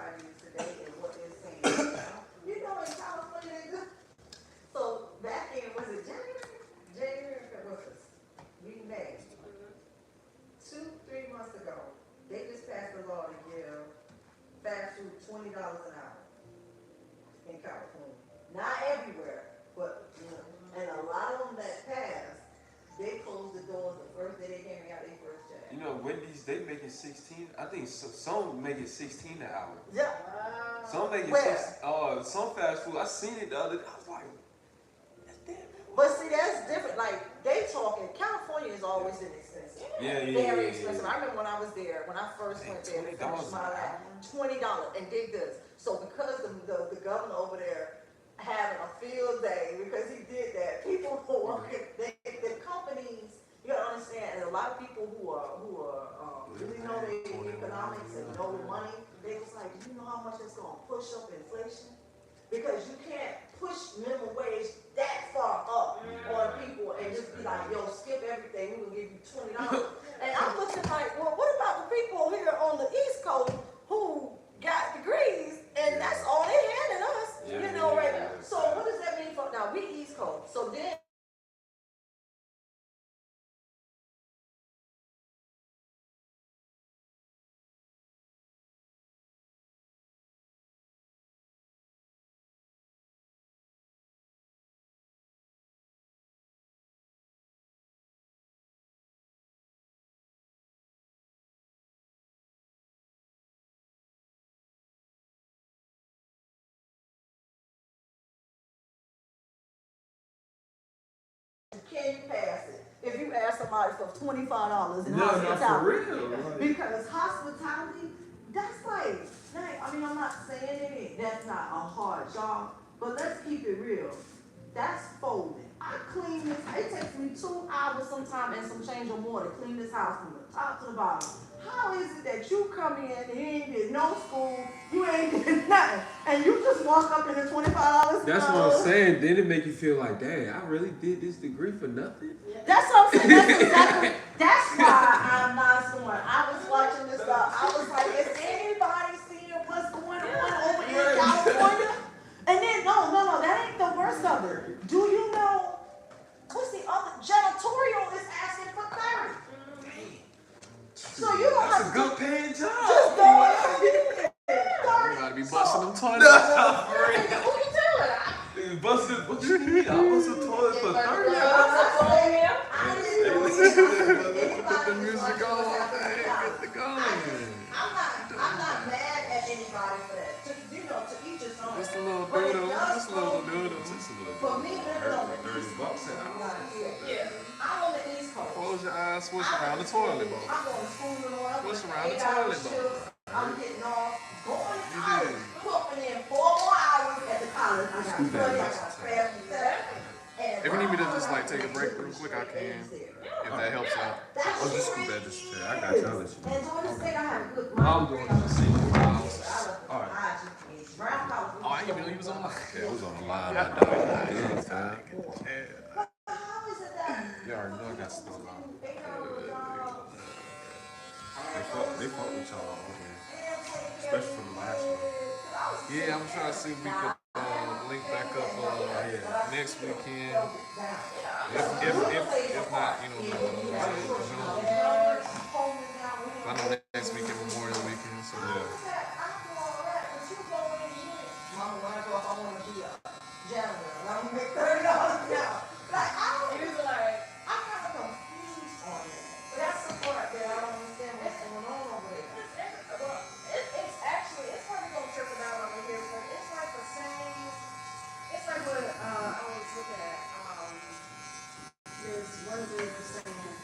everybody is today and what they're saying. You know, in California, they do. So back in, was it January? January, February, we May. 2-3 months ago, they just passed a law to give fast food $20 an hour in California. Not everywhere, but and a lot of them that passed, they closed the doors the first day they came and got their first check. You know, Wendy's, they make it 16. I think some make it 16 an hour. Yeah. Some make it 16. Some fast food. I seen it the other day. I was like, that's damn. But see, that's different. Like they talking, California is always inexpensive. Very expensive. I remember when I was there, when I first went there, they finished my life, $20, and dig this. So because the governor over there having a field day because he did that, people who are the companies, you gotta understand, and a lot of people who are really know their economics and know the money, they was like, do you know how much it's gonna push up inflation? Because you can't push minimum wage that far up on people and just be like, yo, skip everything, we're gonna give you $20. And I'm looking like, well, what about the people here on the East Coast who got degrees and that's all they handing us, you know, right now. So what does that mean for, now we East Coast, so then can you pass it? If you ask somebody for $25 in hospitality, for real. because hospitality, that's like, I mean, I'm not saying that's not a hard job, but let's keep it real. That's folding. I clean this. It takes me 2 hours sometimes and some change or more to clean this house from the top to the bottom. How is it that you come in and you ain't get no school, you ain't get nothing, and you just walk up in the $25? That's what I'm saying. Then it make you feel like, dang, I really did this degree for nothing. That's what I'm saying. That's exactly. That's why I'm not someone. I was watching this stuff. I was like, is anybody seeing what's going on over in California? And then no, that ain't the worst of it. Do you know? What's the other? Janitorial is asking for 30. So you don't That's have a good paying job. just go ahead. You gotta be busting them toilets. Who you telling? Busting, what you need? I bust a toilet for 30 Put the music on. Hey, get the going. I'm not mad at anybody for that. To each his own. Just a little doodle. Just a little doodle. For me, living on the East Coast. I'm on the East Coast. Close your eyes, switch around the toilet bowl. I'm going to school and all. Switch around the toilet bowl. I'm getting off, going to college, putting in 4 more hours at the college. I got to study, I got to craft If you need me to just like take a break real quick, I can. If that helps out. Oh, just scoot that, just I got you. I'll let you know. And so in the state, I have a good I'm doing just single files. All right. Oh, I didn't even know he was on line. Yeah, it was on the line. How is it that You already know I got stuff on. they know y'all? They fought with y'all over here, especially from the last one. Yeah, I'm trying to see if we can link back up next weekend. If not, you know, I know next weekend Memorial Weekend, so yeah. What is it saying?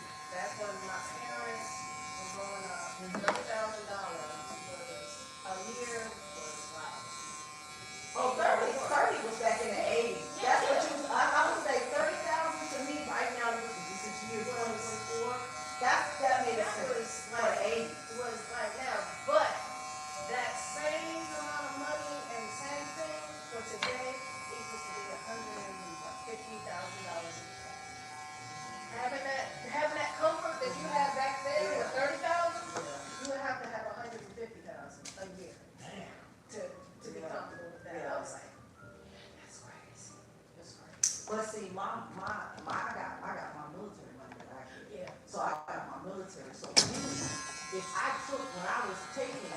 I got my military money actually. Yeah. So I got my military. So if I took when I was taking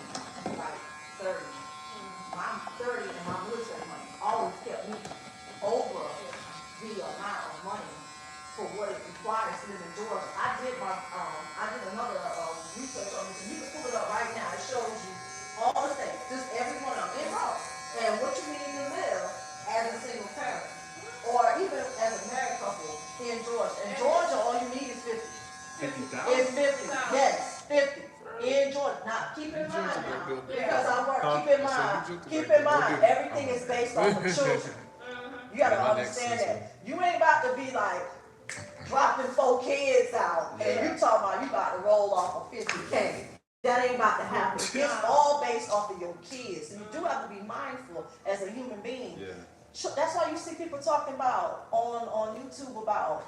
like 30, my 30 and my military money always kept me over the amount of money for what it requires to live in Georgia. I did another research on this, and you can pull it up right now. It shows you all the states, just every one of them in raw, and what you need to live as a single parent, or even as a married couple in Georgia. In Georgia, all you need is 50. 50,000? It's 50. Yes, 50. In Georgia. Now, keep in mind now, because I work, keep in mind, everything is based on the children. You gotta understand that. You ain't about to be like dropping 4 kids out and you talking about you about to roll off of 50K. That ain't about to happen. It's all based off of your kids. And you do have to be mindful as a human being. That's why you see people talking about on YouTube about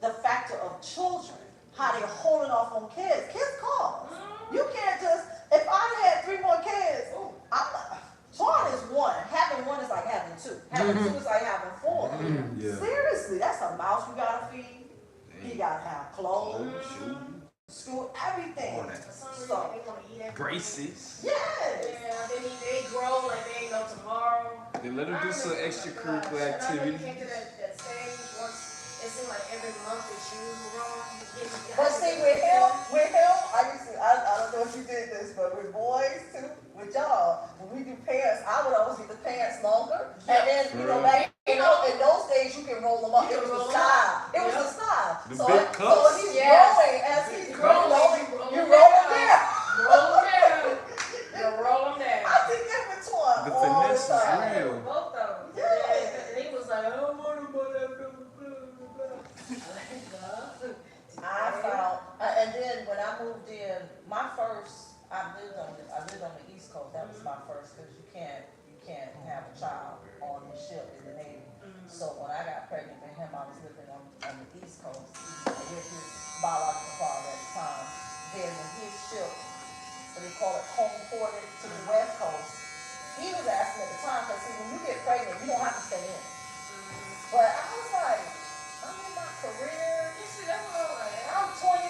the factor of children, how they're holding off on kids. Kids cost. You can't just, if I had 3 more kids, one is one. Having one is like having 2. Having 2 is like having 4. Seriously, that's a mouse you gotta feed. You gotta have clothes, school, everything. So, braces. Yes. Yeah, they grow like they ain't no tomorrow. They let them do some extracurricular activity. I came to that stage once. It seemed like every month the shoes were wrong. But see, with him, I don't know if you did this, but with boys too, with y'all, when we do pants, I would always get the pants longer. And then, back, in those days, you can roll them up. It was the style. It was the style. The big cups. So he's growing, as he's growing, you roll them down. Roll them down. You roll them down. I think that was one The all the finesse is time. real. Both of them. Yeah. And he was like, I don't want to buy that. I found, and then when I moved in, my first, I lived on the East Coast. That was my first, because you can't have a child on the ship in the Navy. So when I got pregnant with him, I was living on the East Coast with his biological father at the time. Then when his ship, what they call it, home ported to the West Coast, he was asking at the time, because see, when you get pregnant, you don't have to stay in. But I was like, I'm in my career. I'm 21.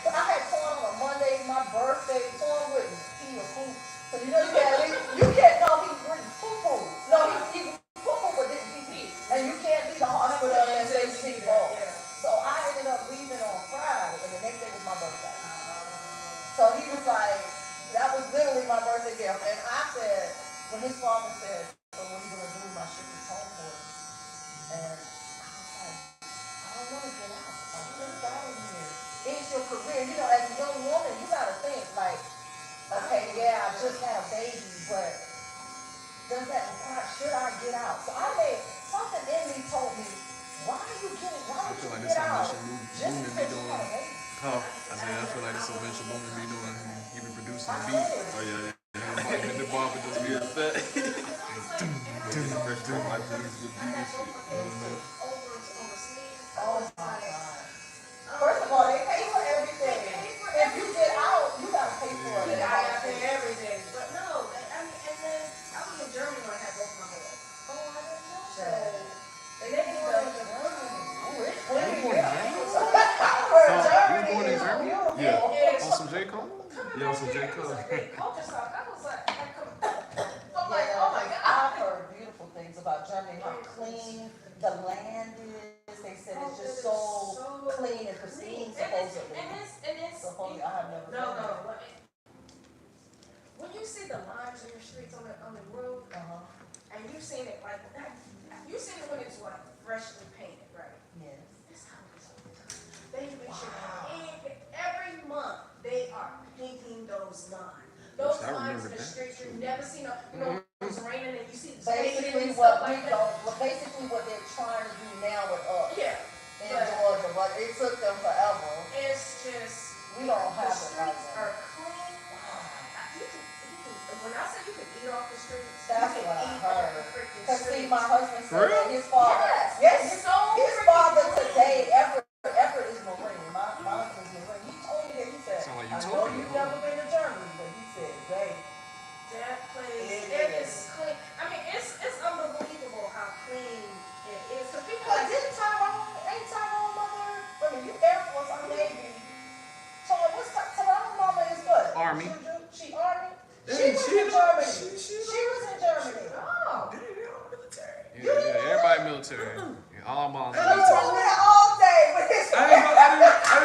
So I had torn on a Monday, my birthday, torn with pee or poop. So you can't know he was poo-poo. No, he was poo-poo but didn't pee. And you can't leave the hospital unless they see ball. So I ended up leaving on Friday, and the next day was my birthday. So he was like, that was literally my birthday gift. And I said, when his father said, so what are you going to do? My ship is home for us. And I don't want to get out. I'm just out here. It's your career. As a young woman, you got to think like, okay, yeah, I just had a baby, but does that require, should I get out? So something in me told me, why are you getting, why don't you get out? Just because you had a baby. I feel like it's so much Boom be doing. He be producing the beat. Oh yeah. And the barber just be upset. Oh my God. First of all, they pay for everything. If you get out, you gotta pay for it. You gotta pay everything. But no, and then I was in Germany when I had both my boys. Oh, I didn't know So that. they didn't go to Born in Germany? Yeah. On some J. Cole? Yeah, on some J. Cole. Oh my God. I've heard beautiful things about Germany, how clean the land is. They said it's just so clean and pristine, supposedly. And it's Supposedly, I have never been no. there. When you see the lines in your streets on the road, and you've seen it like that, you've seen it when it's like freshly painted, right? Yes. That's how it is all the time. They make sure every month they are painting those lines. Those lines in the streets you've never seen. It's raining and you see the Basically, basically what they're trying to do now with us. Yeah. In Georgia, but it took them forever. It's just We don't have the it like streets that. are clean. When I say you can eat off the streets, That's you what can I eat heard. off the freaking Because see, streets. my husband For said real? that his father, Yes, his so father freaking today, Everett is Marine. My husband's Marine. He told me that, he said, Sound like I you know told me. you've never been to Germany, but he said, babe, that place, It it is. is clean. I mean, it's unbelievable how clean it is. So people because it Army. She Army? She was in Germany. She was in Germany. Oh. Yeah, everybody military. Yeah, all moms. He told me that all day with his. I didn't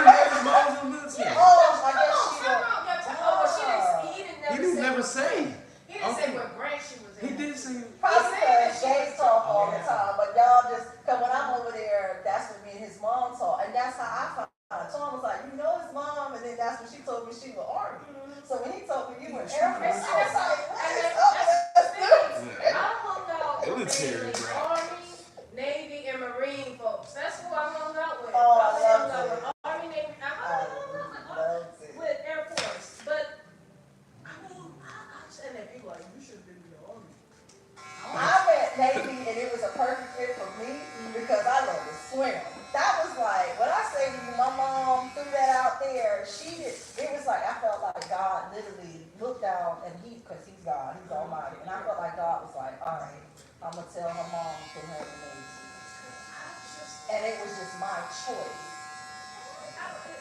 know his mom was in the military. Oh, I guess she was. He didn't never say. He didn't say what branch she was in. He did say. Probably because they talk all the time, but y'all just, because when I'm over there, that's when me and his mom talk, and that's how I found out. Tom was like, you know his mom, and then that's when she told me she was Army. So when he told me you were Air Force, I was like, what is up with this? I hung out with Military, mainly bro. Army, Navy, and Marine folks. That's who I hung out with. Oh, I hung love out it. with Army, Navy. I hung out with Air Force. But, I mean, and then people are like, you should have been in the Army. I went Navy, and it was a perfect fit for me because I love to swim. That was like, when I say to you, my mom threw that out there, it was like, I felt like God literally looked down, and because he's God, he's almighty, and I felt like God was like, all right, I'm going to tell her mom to put her in the Navy. And it was just my choice.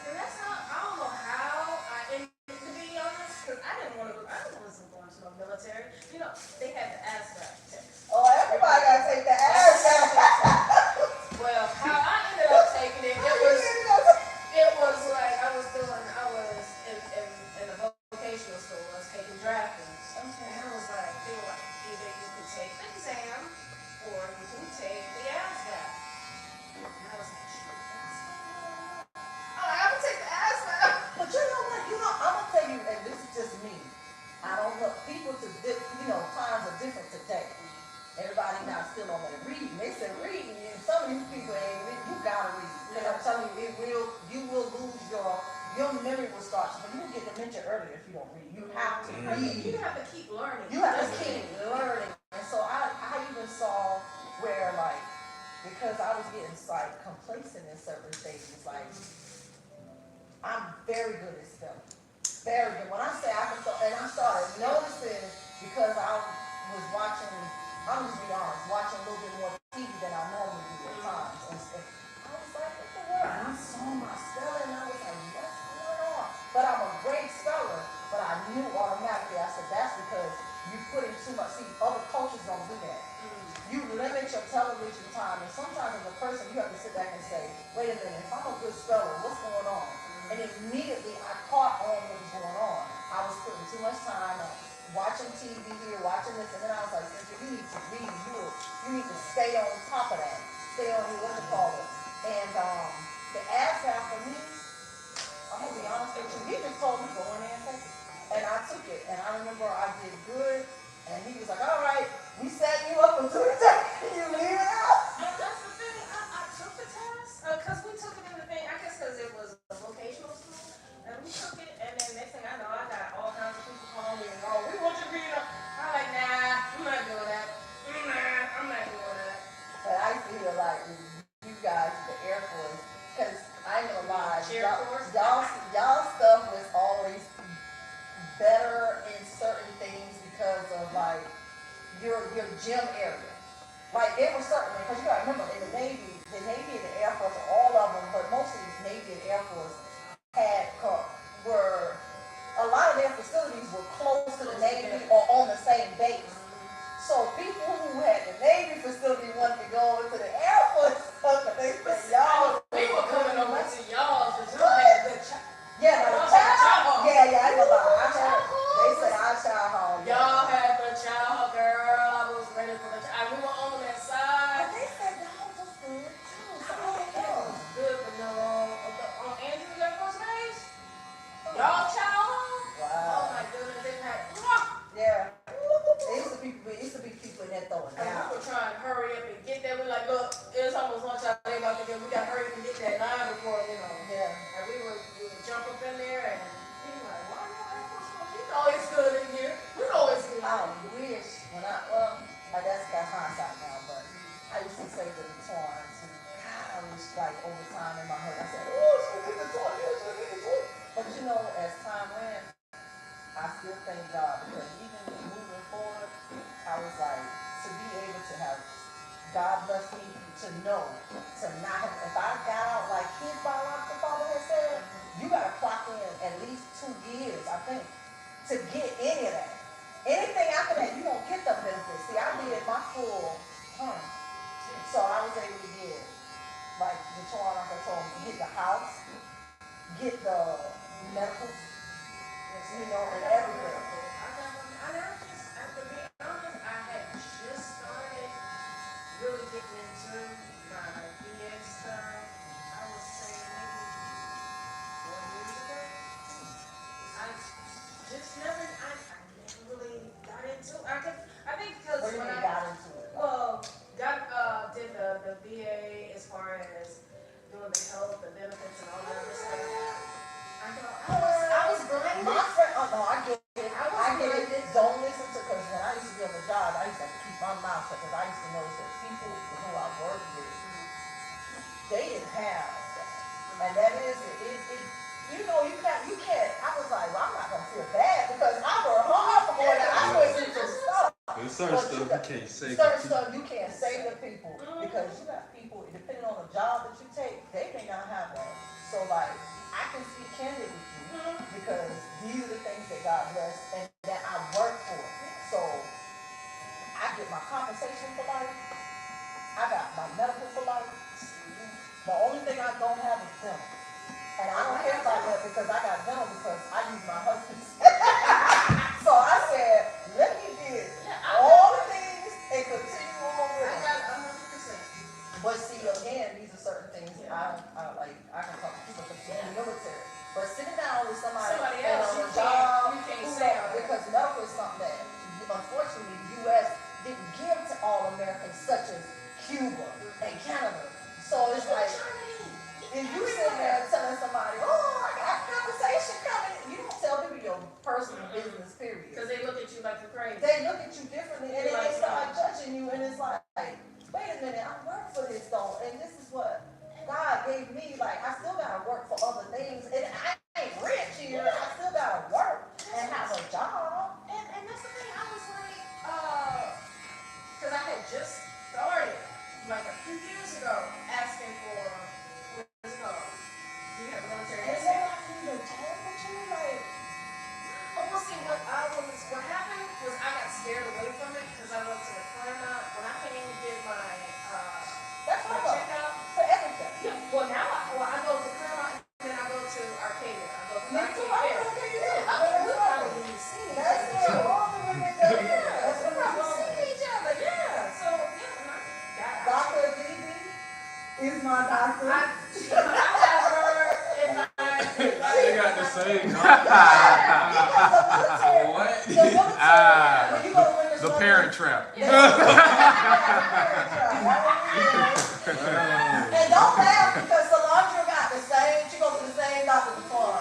And that's not, I don't know how to be honest, because I didn't want to go into the military. You know, they had the ASVAB test. Oh, everybody got to take the ass out. Well, how I ended up taking it, it was like I was in a vocational school. I was taking drafting. And I was like, they were like, either you can take the exam or you can take the ASVAB. And I was like, shoot, I'm gonna take the ASVAB. But you know what? I'm going to tell you, and this is just me. I don't know. People times are different today. Everybody now still don't want to read. They said reading, and some of these people ain't read. You gotta read. Because I'm telling you, you will lose your memory will start. But you will get dementia earlier if you don't read. You have to read. You have to keep learning. You have to keep learning. And so I even saw where because I was getting complacent in certain things, I'm very good at spelling. Very good. When I say I can spell, and I started noticing because I was watching, I'm just be honest, watching a little bit more TV than I normally do at times. And I was like, what the world? And I saw my spelling and I was like, what's going on? But I'm a great speller, but I knew automatically, I said, that's because you put in too much. See, other cultures don't do that. You limit your television time, and sometimes as a person, you have to sit back and say, wait a minute, if I'm a good speller, what's going on? And immediately I caught on what was going on. I was putting too much time watching TV here, watching this, and then I was like, Cynthia, you need to read. You need to stay on top of that. Stay on your, what you call it. And the ASVAB for me, I'm going to be honest with you, he just told me go in there and take it. And I took it, and I remember I did good, and he was like, all right, we set you up for 2 days, you leave it out. That's the thing, I took the test, because we took it in the thing, I guess because it was a vocational school, and we took it, and then next thing I know, I got all kinds of people calling me, oh, we want you to read it. I'm like, nah, I'm not doing that. I'm not doing that. But I feel like you guys, the Air Force, because I ain't gonna lie, y'all stuff was always better in certain things because of your gym area. There were certain, because you gotta remember in the Navy and the Air Force, all of them, but mostly Navy and Air Force were a lot of their facilities were close to the Navy or on the same base. So people who had the Navy facility wanted to go into the Air Force stuff, but they said, y'all. We were coming over to y'all, because y'all had good Yeah, I know about they said our child home. Y'all had the child, girl. I was ready for the child. We were on that side. But they said y'all was good too. So I don't It know. was good, but no, on Andrews Air Force Base, y'all child home. Wow. Oh my goodness, they had. Yeah. It used to be people in there throwing And down. we were trying to hurry up and get there. We're like, look, it's almost lunchtime. They about to get. We got to hurry up and get that line before, Yeah. And we would jump up in there and he was like, why no Air Force One? You know it's good in here. We know it's good. I wish that's hindsight now, but I used to say to the Torrance, and God, I was over time in my head, I said, oh, she did the Torrance, But as time went, I still thank God because even moving forward, I was like, to be able to have God bless me to know, to not have, if I got out like his biological father had said, you got to clock in at least 2 years, I think. to get any of that. Anything after that, you don't get the benefits. See, I did my full term. So I was able to get, like the tour, like I told me, get the house, get the medicals, you know, and everything. To be honest, I had just started really getting into my VA stuff. I would say maybe 4 years ago. I just never, I never really got into it. I think because When when you I got into it. well, did the VA as far as doing the health, the benefits, and all that other stuff. I was blinded. My friend, oh no, I get it. I get blinded. it. Don't listen to, because when I used to be on the job, I used to have to keep my mouth shut, because I used to notice that people who I worked with, they didn't have that. And that is, you know, you can't, I was like, well, I'm not going to feel bad, because I work hard for more than I was in some stuff. There's certain stuff you can't say. Certain stuff you can't say to people, because you got people, depending on the job that you take, they may not have that. So like, I can speak candid with you, because these are the things that God bless and that I work for. So I get my compensation for life. I got my medical for life. The only thing I don't have is dental. And I don't care about that, because I got dental because I use my husband's. So I said, let me get all the things and continue on with it. I got 100%. But see, again, these are certain things I can talk to people because in the military. But sitting down with somebody else, on a job, you can't say because medical is something that, unfortunately, the U.S. didn't give to all Americans, such as Cuba and Canada. So it's like, if you sit there telling somebody, oh, I got a conversation coming, you don't tell people your personal business, period. Because they look at you like you're crazy. They look at you differently, and then they start judging you, and it's like, wait a minute, I work for this though, and this is what God gave me. Like, I still gotta work for other things, and I ain't rich here. I still gotta work and have a job. And that's the thing. I was like, because I had just started like a few years ago asking for what's it called? Do you have military And history? then I need to talk with you, like, Well, see, what happened was I got scared away from it because I went to the Claremont. When I came and did my that's my what checkout. for everything. Yeah, well, now I go to Claremont and then I go to Arcadia. I go to Me too, I Arcadia. don't care you do. I mean, we probably didn't see each That's other. where all the women go. That's We what I'm probably saying. see each other. Yeah. So yeah, and I Dr. DB is my doctor. I have her in my. They got the same. What? The military, when you go to women's The weapons, parent trap. And don't laugh, because Solandra got the same, she goes to the same doctor before.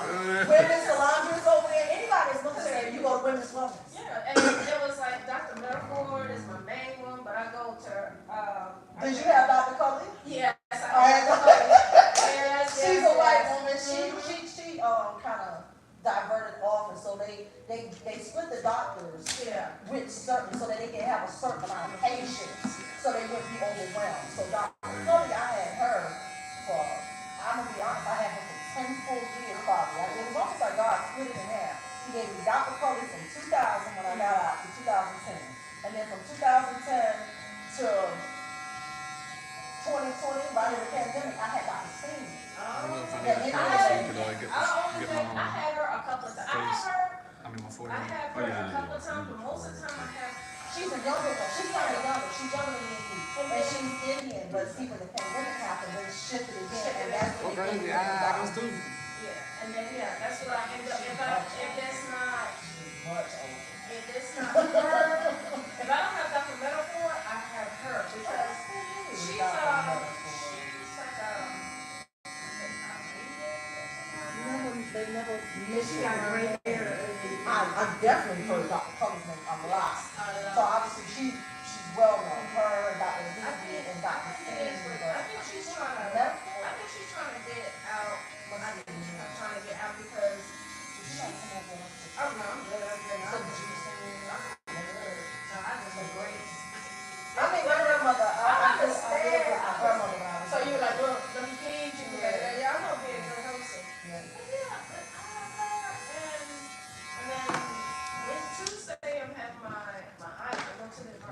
Women's Solandra's over there, anybody's military, you go to women's wellness. Yeah, and it was like Dr. Medford is my main one, but I go to. Did you have Dr. Cully? Yes, I And yes, she's a white woman, she kind of diverted off, and so they split the doctors Yeah. with certain, so that they can have a certain amount of patients, so they wouldn't be overwhelmed. So Dr. Cully, I had her for, I'm gonna be honest, I had her for 10 full years probably. It was almost like God split it in half. He gave me Dr. Cully from 2000 when I got out to 2010. And then from 2010 to 2020, right in the pandemic, I had Dr. Singh. I don't know if I Yeah, need and a I parent so had- you could get I only get think I my had her a couple of times. I face. have her. I mean my I forehead. have her a couple of times, but most of the time I have. She's a younger one. She's kind of younger. She's younger than me. And she's Indian, but see, when the pandemic happened, they shifted again. And that's what they Okay, did. I was too. Yeah, and then that's what I end up. If that's not, Much older. if it's not her, if I don't have Dr. Medford, I have her because she's like They never she got gray hair. I've definitely heard Dr. Cully's name a lot. So obviously she's well known. Her, Dr. Levy, and Dr. Singh. I think she's trying to get out. I think she's trying to get out because I'm good. I'm good. I'm good. No, I just agree. I mean, my grandmother, I understand my grandmother. So you were like, look, let me feed you. Yeah, I'm gonna be a good host. Yeah. And then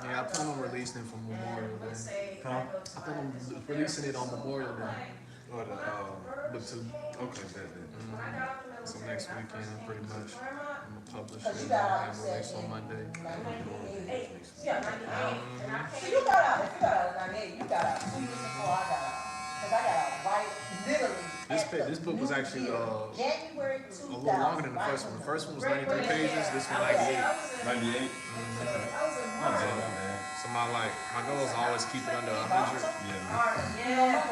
Yeah, I plan on releasing it for Memorial Day. Huh? I plan on releasing it on Memorial Day. Or the Book 2. okay, that. So next weekend, pretty much, I'm gonna publish Cause you it got out, and you release said on in Monday. 98. Yeah, 98. So you got out, if you got out in 98, you got out 2 years before I got out. Cause I got out right, literally. This book was actually January a 2000. little longer than the first one. The first one was 93 pages. This one 98. 98. So my goal is to always keep it under 100. Yeah.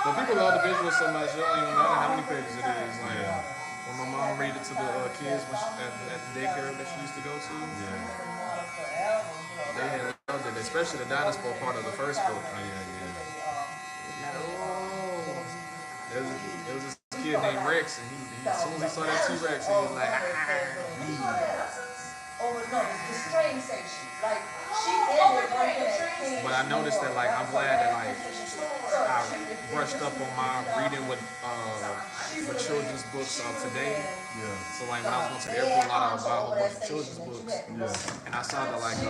But people love the visual so much, it don't even matter how many pages it is. Like when my mom read it to the kids when at the daycare that she used to go to, they had loved it, especially the dinosaur part of the first book. There was this kid named Rex, and he as soon as he saw that T-Rex, he was like, The train station. Like, she ended right there. But I noticed that, like, I'm glad that, like, I brushed up on my reading with children's books today. Yeah. So, like, when I was going to the airport a lot, I would buy a whole bunch of children's books. Yeah. And I saw that, like, the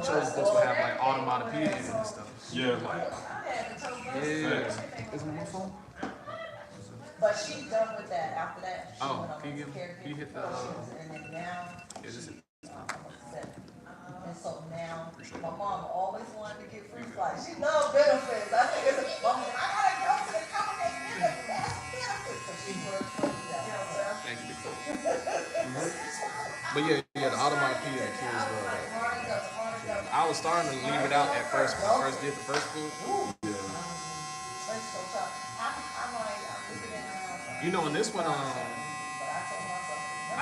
children's books would have, like, automatopoeia in it and stuff. Yeah. Yeah. Is my phone? But she's done with that after that. She Oh, went on can you care hit the, and then now, is this it? and so now, my mom always wanted to get free flights. She loved benefits. I think it's, Mom, I gotta go to the company and get benefits. So she worked for that. Thank you, Big Coach. But yeah, the automatopoeia, the kids love that. I was starting to leave it out at first when I first did the first book. You know, in this one, I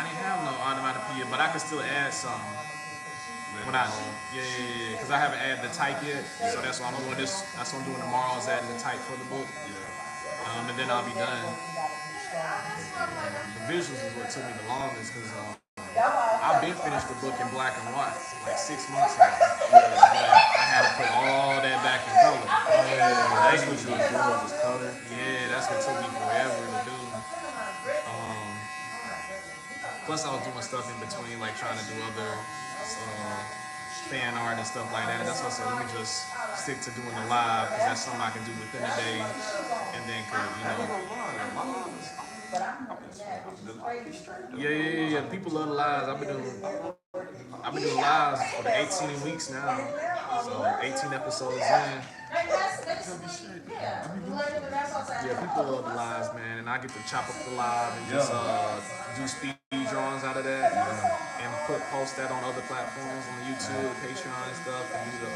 didn't have no automatopoeia, but I could still add some. When because I haven't added the type yet, so that's why I'm doing this. That's what I'm doing tomorrow is adding the type for the book, and then I'll be done. The visuals is what took me the longest because I've been finished the book in black and white like 6 months ago. But I had to put all that back in color. That's what you were doing, was color. Yeah, that's what took me forever to do. Plus, I was doing stuff in between, like trying to do other fan art and stuff like that. That's why I said, let me just stick to doing the live, because that's something I can do within a day, and then could, Yeah. People love the lives. I've been doing lives for the 18 weeks now, so 18 episodes in. Yeah, people love the lives, man, and I get to chop up the live and just do speed drawings out of that, and post that on other platforms, on YouTube, Patreon and stuff, and do the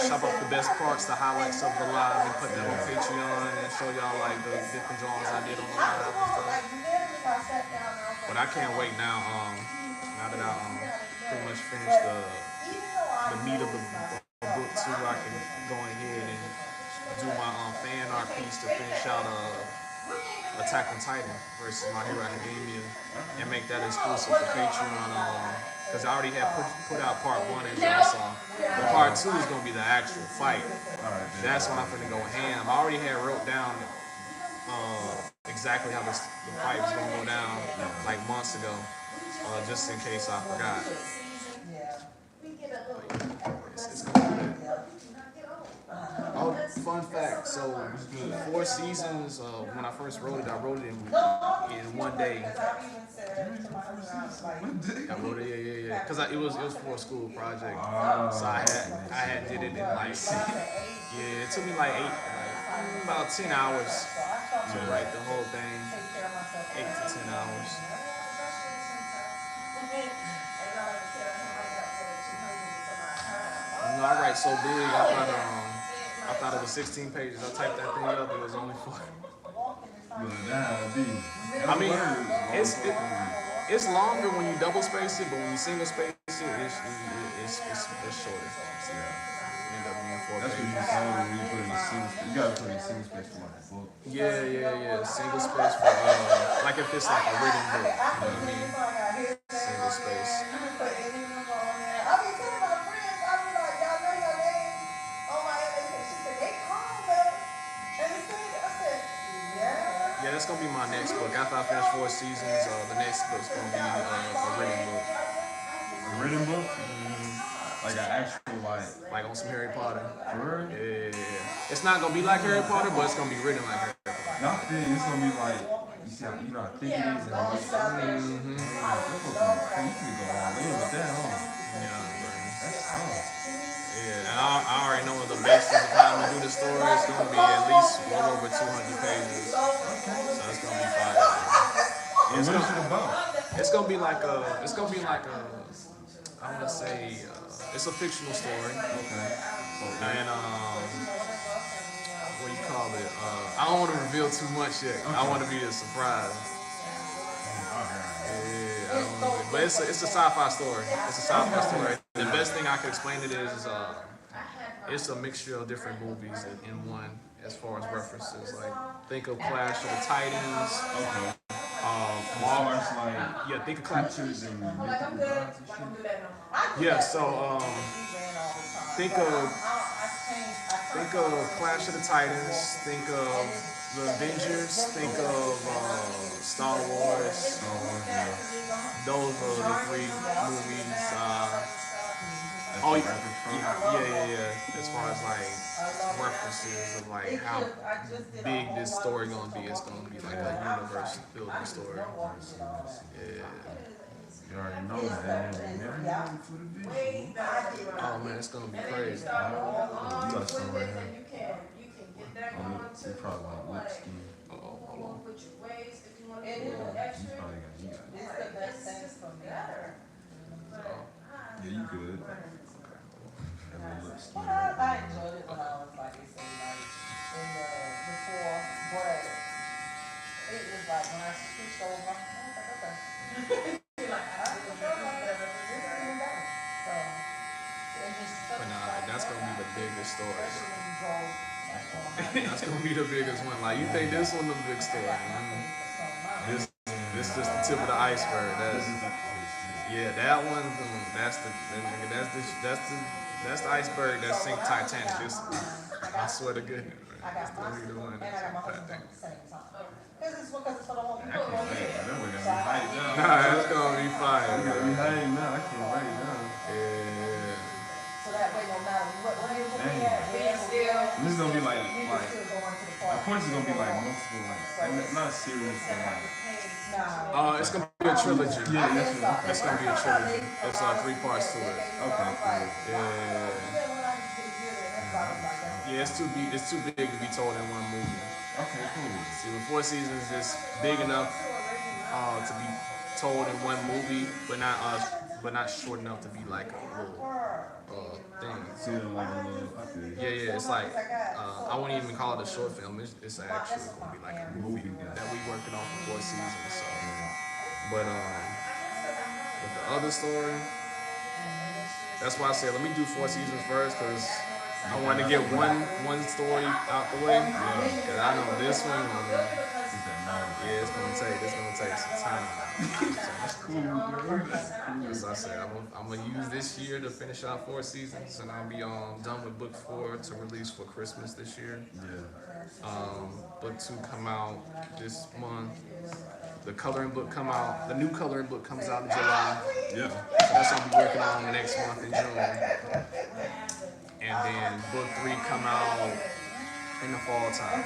chop up the best parts, the highlights of the live, and put them on Patreon and show y'all like the different drawings I did on the live and stuff. But I can't wait now. Now that I pretty much finished the meat of the book too, I can go ahead and do my fan art piece to finish out Attack on Titan versus My Hero Academia, and make that exclusive for Patreon. Because I already had put out part 1 as y'all saw. But part 2 is gonna be the actual fight. That's when I'm finna go ham. I already had wrote down exactly how the fight was gonna go down like months ago, just in case I forgot. Oh, fun fact. So, 4 seasons. When I first wrote it, I wrote it in 1 day. I wrote it, yeah. Because it was for a school project. So I had did it in like it took me like about 10 hours to write the whole thing. 8 to 10 hours. You know, I write so big. I thought it was 16 pages. I typed that thing up. It was only 4. I mean, it's longer when you double space it, but when you single space it, it's shorter. End up being 4 That's what pages. you say when you put in the single space. You gotta put in single space for like a book. Yeah. Single space for like if it's like a written book. You know what I mean? Single space. Yeah, that's gonna be my next book. After I finish 4 seasons, the next book's gonna be a written book. A written book? Like an actual like on some Harry Potter. For real? Yeah. It's not gonna be like Harry Potter, but it's gonna be written like Harry Potter. No, I think it's gonna be like you know how thick it is and all this stuff. You can go all in with that, huh? Yeah, That's tough. yeah, and I already know the basis of how I'm gonna do the story. It's gonna be at least well over 200 pages, so it's gonna be fire. And what is it about? It's gonna be like a. I wanna say it's a fictional story. Okay. And what do you call it? I don't want to reveal too much yet. I want to be a surprise. Yeah, I don't wanna but it's a sci-fi story. It's a sci-fi story. The best thing I can explain it is it's a mixture of different movies in one as far as references. Like think of Clash of the Titans. Okay. Marvel. Yeah, think of Clash. Yeah, so think of Clash of the Titans. Think of the Avengers. Think of Star Wars. Those are the 3 movies. Yeah. As far as like references of like how big this story gonna be, it's gonna be like a universe building story. Yeah. You already know that. Man, for the visual. Oh man, it's gonna be crazy. Touch on right here. You probably want lip skin. Hold on. You probably got Yeah, you good. Have a lip skin. I enjoyed it when I was like, they say, like, before break. It was like when I switched over, I was like, okay. But nah, that's gonna be the biggest story. That's gonna be the biggest one. Like you think this one the big story? This just the tip of the iceberg. That one. That's the iceberg that sink Titanic. I swear to goodness, man. That's gonna be the one that sink Titanic. Nah, that's gonna be fire. I gotta be hiding now. I can't write it down. Yeah. So that way, no matter what it is, This is gonna be like, of course, it's gonna be like multiple, like not serious, but It's gonna be a trilogy. Yeah, that's what. It's gonna be a trilogy. It's 3 parts to it. Okay, cool. Yeah, it's too big to be told in one movie. Okay, cool. See, with 4 seasons, it's big enough to be told in one movie, but not short enough to be like a little thing. So like a little. Yeah. It's like I wouldn't even call it a short film. It's actually gonna be like a movie that we working on for 4 seasons. So, but with the other story, that's why I said let me do 4 seasons first, because I want to get one story out the way. Because I know this one. Yeah, it's gonna take some time. That's cool. As I said, I'm gonna use this year to finish out 4 seasons, and I'll be done with book 4 to release for Christmas this year. Yeah. Book 2 come out this month. The coloring book come out. The new coloring book comes out in July. Yeah. So that's what I'll be working on next month in June. And then book 3 come out in the fall time.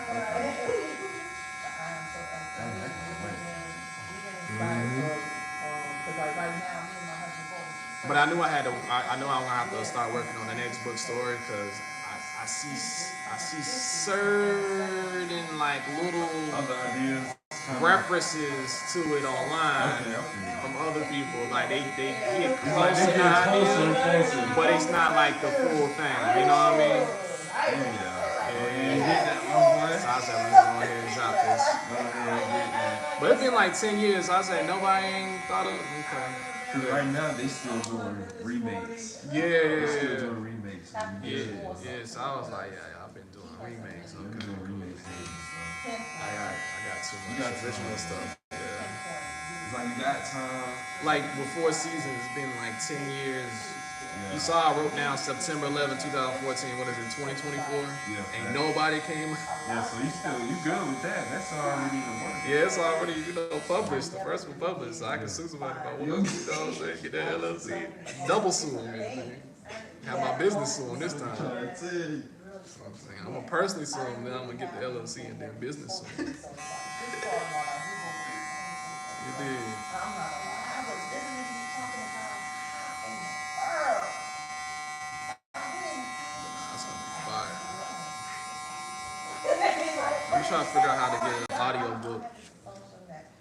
But I knew I was gonna have to start working on the next book story, because I see certain like little Other ideas. references to it online from other people. Like they get close They to get the closer. idea, but it's not like the full thing. You know what I mean? So I said, let's go ahead and drop this. But it's been like 10 years. So I said, nobody ain't thought of it. Okay. Because right now they still doing remakes. Yeah. They're still doing remakes. Yeah. So I was like, yeah, I've been doing remakes. Okay. Doing remakes. I got too much original stuff. Yeah. It's like you got time. Like with 4 seasons, it's been like 10 years You saw I wrote down September 11, 2014. What is it, 2024? Yeah. Ain't nobody came. Yeah, so you good with that? That's already in the work. Yeah, it's already, published. The first one published, so I can sue somebody if I want to. You know what I'm saying? Get that LLC. Double sue me. Have my business sue this time. I'm gonna personally sue him, then I'm gonna get the LLC and then business sue him. You did. That's gonna be fire. I'm trying to figure out how to get an audio book.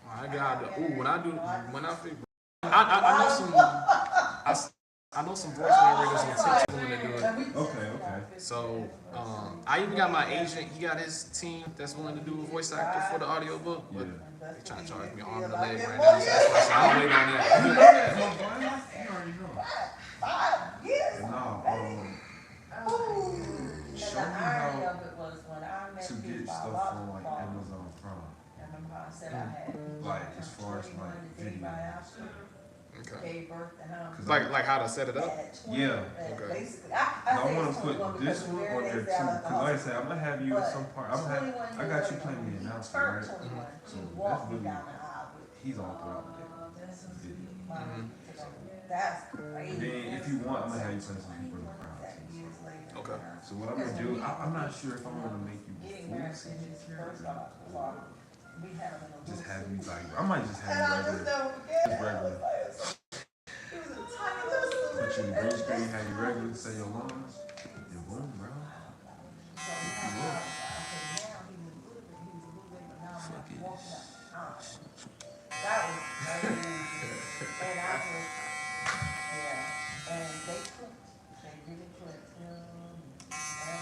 I got when I figure, I know some voice narrators on TikTok when they do it. Okay. So I even got my agent. He got his team that's willing to do a voice actor for the audio book. But they trying to charge me arm and a leg right now. So that's why I'll wait on that. You already know. Show me how to get stuff from like Amazon Prime. Like as far as like video. Okay. Like how to set it up? Yeah. Okay. I want to put this one on there too. Cause like I said, I'm gonna have you in some part. I got you playing the announcement, right? So that's really, he's all throughout the video. That's crazy. Then if you want, I'm gonna have you play some people in the crowd. Okay. So what I'm gonna do, I'm not sure if I'm gonna make you full CG's here or just have you like, I might just have you regular. Just regular. Put you in the green screen, have you regular, say your lines, and boom, bro. Fuck it. That was crazy. And I was, and they really put him, and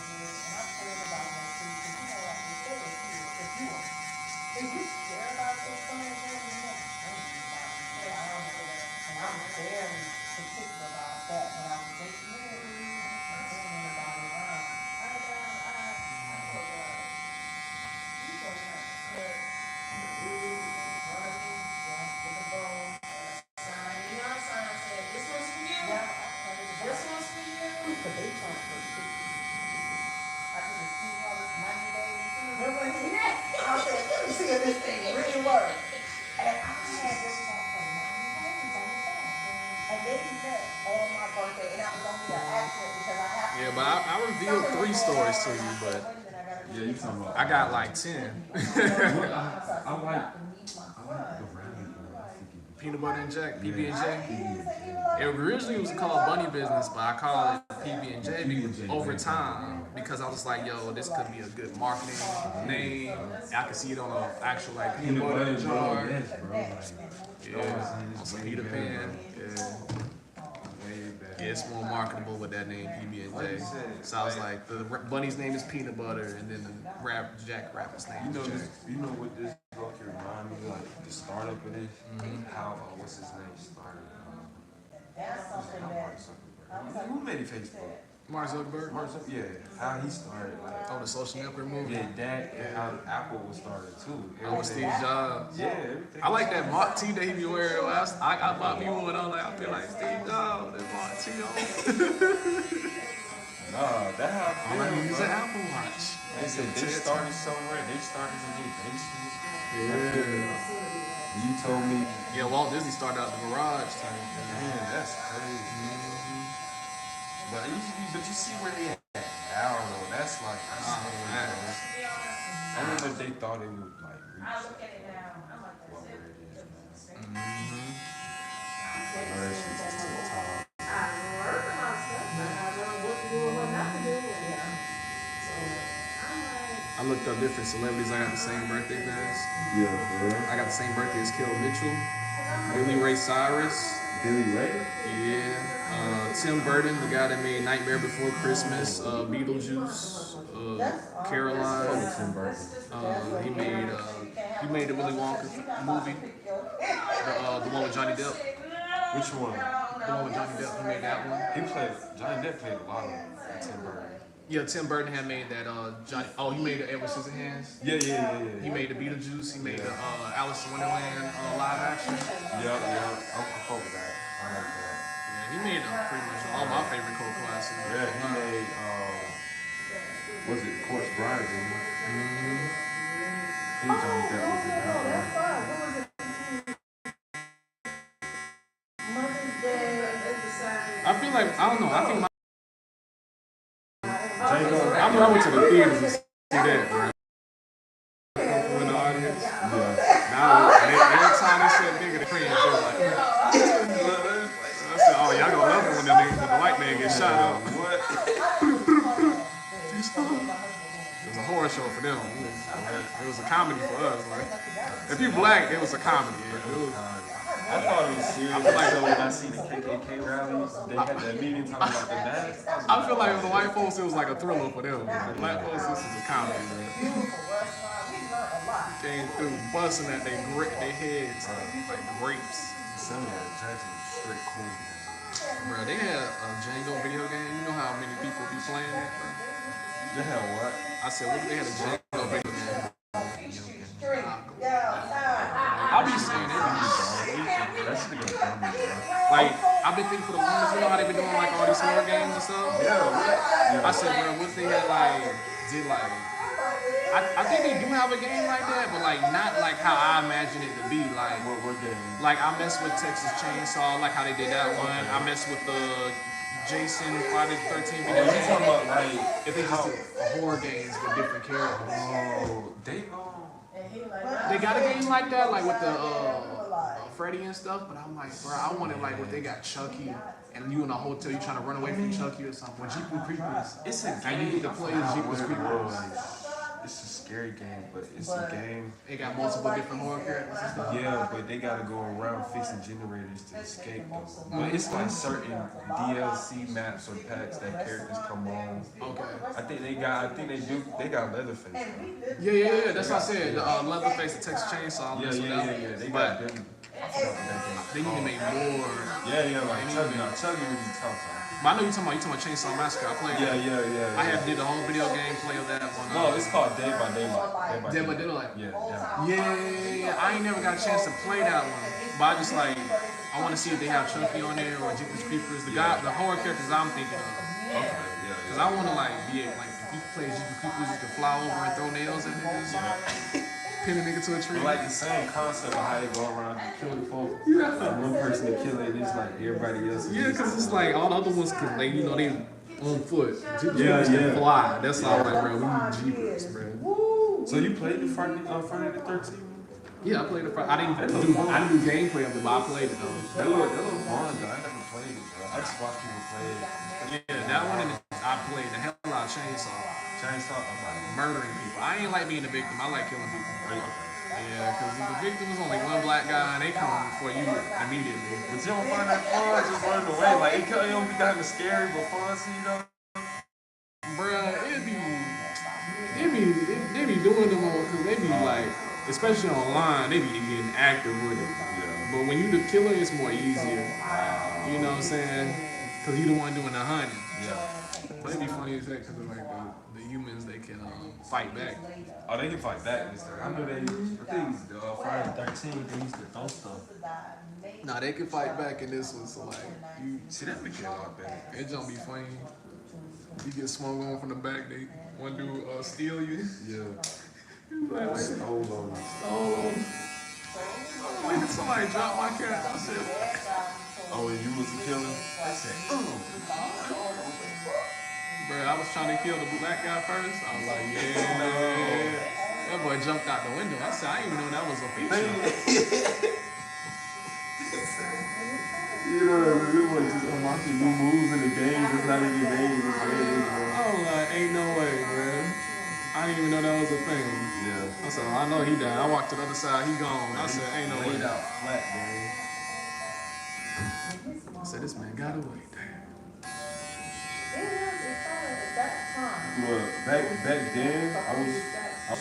I prayed about him too, because like you said, if you care about this kind of thing, and I'm very particular about that when I'm dating you, this thing really works. And I had this song for 90 days on the phone. And they did that on my birthday. And that was only an accident because I have to. Yeah, but I revealed 3 stories to you, but Yeah, you talking about? I got like 10. I like the rabbit. Peanut butter and Jack, PB&J. It originally was called Bunny Business, but I call it PB&J over time because I was like, yo, this could be a good marketing name. I could see it on an actual like peanut butter jar. Yeah, on some Peter Pan. Yeah, it's more marketable with that name PB&J. So I was like, the bunny's name is Peanut Butter, and then the Jack Rapper's name is Jack. You know what this book remind me like the startup of this? How what's his name started? Who made Facebook? Mark Zuckerberg. Yeah, how he started like. Oh, the social network movie. Yeah, that and how Apple was started too. Oh, with Steve Jobs. Yeah, everything. I like that Mark T that he be wearing. I bought me one. I feel like Steve Jobs. That Mark T on. Nah, that how. All I need is an Apple Watch. They said they started somewhere. They started in their basement. Yeah. You told me. Yeah, Walt Disney started out the garage type. Man, that's crazy. But you see where they at now though. That's like I don't know if they thought it would like reach what where it is now. I looked up different celebrities. I got the same birthday as. Yeah, bro. I got the same birthday as Kel Mitchell, Billy Ray Cyrus. Billy Ray? Yeah. Tim Burton, the guy that made Nightmare Before Christmas, Beetlejuice, Caroline. Tim Burton. He made the Willy Wonka movie, the one with Johnny Depp. Which one? The one with Johnny Depp. He made that one. Johnny Depp played a lot of Tim Burton. Yeah, Tim Burton had made that Johnny. Oh, he made the Edward Scissorhands. Yeah. He made the Beetlejuice. He made the Alice in Wonderland live action. Yeah. I fuck with that. I like that. Yeah, he made pretty much all my favorite cult classics. Yeah, he made, was it Corpse Bride, didn't he? He told me that was it. I feel like, I don't know, I think I remember I went to the theaters to see that, bro. In the audience. Yeah. Now, every time they said nigga, the cringe, they was like, I said, oh, y'all gonna love it when the white man gets shot up. What? It was a horror show for them. It was a comedy for us. Like, if you black, it was a comedy. I thought it was serious. I feel like when I see the KKK rallies, they had that meeting talking about the mask. I feel like with the white folks, it was like a thriller for them. The black folks, this is a comedy, man. Came through busting at their heads like grapes. Some of that Jackson was straight cool. Bro, they had a Django video game. You know how many people be playing that, bro? They had what? I said, what if they had a Django video game? I'll be saying that. Like, I've been thinking for the longest, you know how they been doing like all these horror games and stuff? Yeah. I said, bro, what if they had I think they do have a game like that, but like not like how I imagine it to be. Like, what game? Like I messed with Texas Chainsaw, like how they did that one. I messed with the Jason Friday the 13th video game. Talking about like if they just did horror games with different characters. Oh, they got a game like that, like with the Freddy and stuff. But I'm like, bro, I wanted like what they got Chucky, and you in a hotel, you trying to run away from Chucky or something. With Jeepers Creepers, it's a game. And you need to play Jeepers Creepers. It's a scary game, but it's a game. They got multiple different horror characters and stuff. Yeah, but they gotta go around fixing generators to escape them. But it's like certain DLC maps or packs that characters come on. Okay. I think they got Leatherface. Yeah. That's what I said. Leatherface, the Texas Chainsaw. Yeah. They got them. They need to make more. Yeah. Like Chucky would be tough. But I know you're talking about Chainsaw Massacre. I played that. Yeah. I did the whole video game play of that one. No, it's called Dead by Daylight. Dead by Daylight. Yeah. I ain't never got a chance to play that one. But I just like, I want to see if they have Chucky on there or Jeepers Creepers. The horror characters I'm thinking of. Okay. Because I want to like be able, like, if you play Jeepers Creepers, you can fly over and throw nails at niggas. Pin a nigga to a tree. Like the same concept of how they go around killing folks. Like one person to kill it, it's like everybody else. Yeah, because it's like all the other ones can, like, you know, they on foot. Yeah. Can fly. That's all like, bro. We need Jeepers, bro. So you played the Friday the 13th? Yeah, I played the Friday. I didn't do gameplay of it, but I played it though. That look fun though. I never played it, bro. I just watched people play it. Yeah, that one I played the hell out of Chainsaw. Murdering people. I ain't like being the victim. I like killing people. Yeah, because the victim is only one black guy and they come for you immediately. But you don't find that fun just running away. Like, it don't be kind of scary, but fun, so you know? Bruh, they be doing them on, because they be like, especially online, they be getting active with it. Yeah. But when you the killer, it's more easier. You know what I'm saying? Because you the one doing the hunting. Yeah. But it'd be funny as heck because of like the humans, they can fight back. Oh, they can fight back and stuff. I know they, I think Friday the 13th, they used to throw stuff. Nah, they can fight back in this one, so like, you see that make it a lot better. It don't be funny. You get smoke on from the back, they one dude steal you. Yeah. Like, stole on you. When did somebody drop my cat? I said, what? Oh, and you was the killer? I said, Bro, I was trying to kill the black guy first. I was like, yeah. That boy jumped out the window. I said, I didn't even know that was a feature. You know, it was just unlocking new moves in the game. It's not even games. I was like, ain't no way, bro. I didn't even know that was a thing. Yeah. I said, I know he died. I walked to the other side. He gone. I said, ain't no way. Laid out flat, man. I said, this man got away. Damn. Well, back then, I was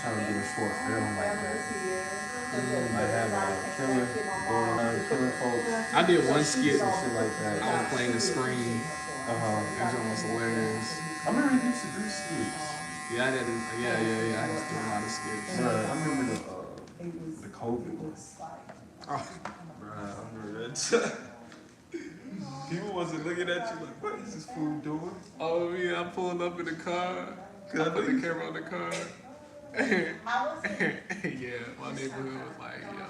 trying to do a short film like that. I have a killer going around killing folks. I did one skit. Some shit like that. I was playing the screen. That joint was hilarious. I remember you used to do skits. Yeah, I did. Yeah. I used to do a lot of skits. I remember the COVID one. Oh. Bruh, I remember that. People must have looking at you like, what is this fool doing? Oh yeah, I'm pulling up in the car. I put the camera on the car. Yeah, my neighborhood was like, yo.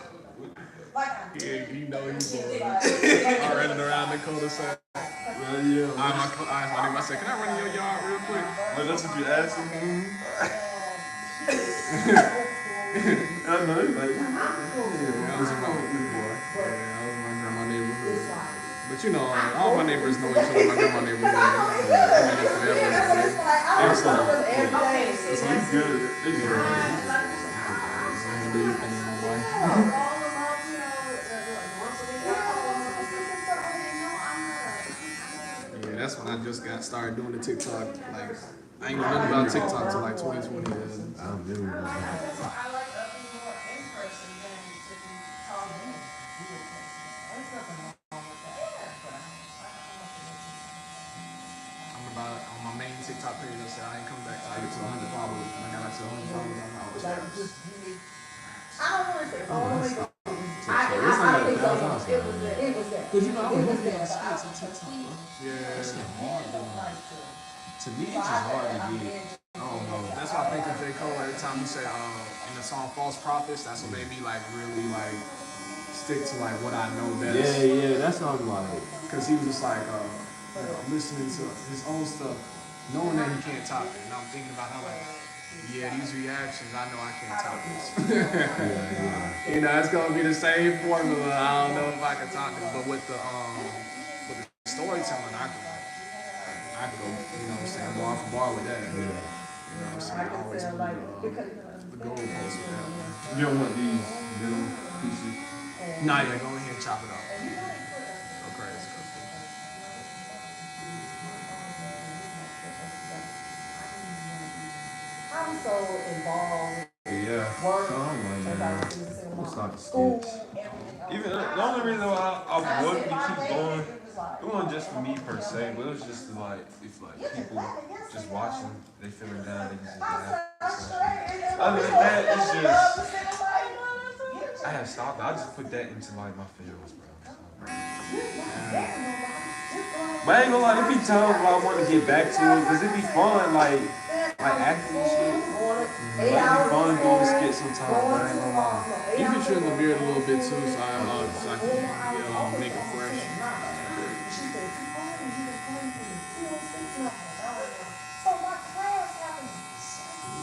Yeah, you know he's bored. I'm running around the cul-de-sac. Well, yeah. I asked my neighbor, I said, can I run in your yard real quick? Well, that's what you asked him. I know, he's like, Yeah, I was in my grandma neighborhood. But you know, all my neighbors know each other in my grandma neighborhood. I've been there forever. excellent. So he's good. He's good. Yeah, that's when I just got started doing the TikTok. Like, I ain't know nothing about TikTok till like 2020. I like other more in person than to be talking. I'm about on my main TikTok page. I said I ain't coming back till I get to 100 followers. When I got like to 100 followers, I'm out. I don't want to say all the way. I think it was that. Because you know, I was looking at skits on TikTok. Yeah. That's not hard, though. To me, it's just hard to get. I don't know. That's why I think of J. Cole every time he say in the song False Prophets, that's what made me like really like stick to like what I know best. Yeah, that's what I'm like. Cause he was just like listening to his own stuff, knowing that he can't top it. And I'm thinking about how like, yeah, these reactions, I know I can't top this. You know, it's gonna be the same formula. I don't know if I can top it, but with the storytelling, I can go, you know what I'm saying, bar for bar with that. You know what I'm saying? I always move the goalpost with that one. You don't want these little pieces. Nah, yeah, go ahead and chop it off. Go crazy. I'm so involved Yeah. with work, So I'm like, as I man, was saying, we'll start the school, skits. everything else. Even the only reason why I wanted to keep going, it wasn't just for me per se, but it was just to like, if like people just watching, they feeling down, they just laugh. Other than that, it's just, I have stopped. I just put that into like my feels, bro. So. But I ain't gonna lie, it be times where I want to get back to it, cause it be fun, like acting and shit. Like, it be fun doing the skit sometimes, but I ain't gonna lie. You can trim the beard a little bit too, so I can make it fresh.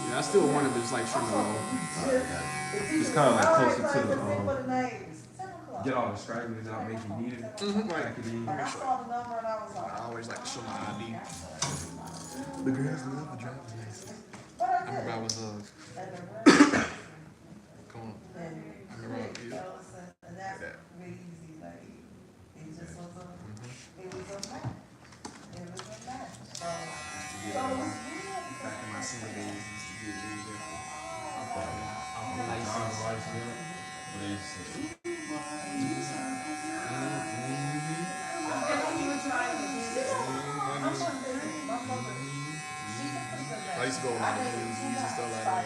Yeah, I still wanted to just like trim it low. It's kind of like closer to the, get all the stragglers out, make you need it. Pack it in. I always like to show my ID. The girls love the driver's license. I remember I was come on. I remember back in my senior days, used to get really different. I used to go with like the movies and stuff like that.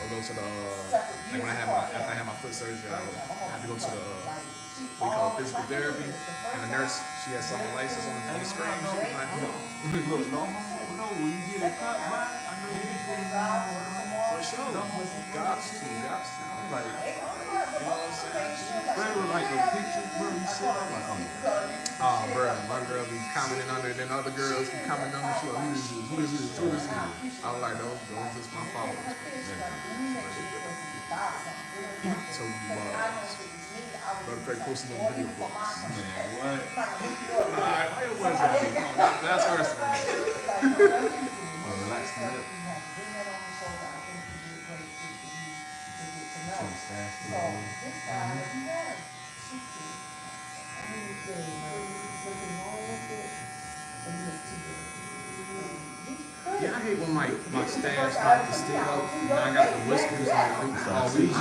Or go to the like when after I had my foot surgery, I had to go to the what we call physical therapy, and the nurse, she had some laces on the screen. She was like, Look, no, when you get a cut, right? I know you get for sure, got to. I'm like, You know what I'm saying? remember like the picture where you said, I'm like, Oh, bro, my girl be commenting under, then other girls be commenting under. She like, who is this? I was like, those just my followers. So you matter of fact, post them on video blogs. man, what? That's worse. Relax the lip. Yeah, I hate when my stash start to stick up and I got the whiskers like all week.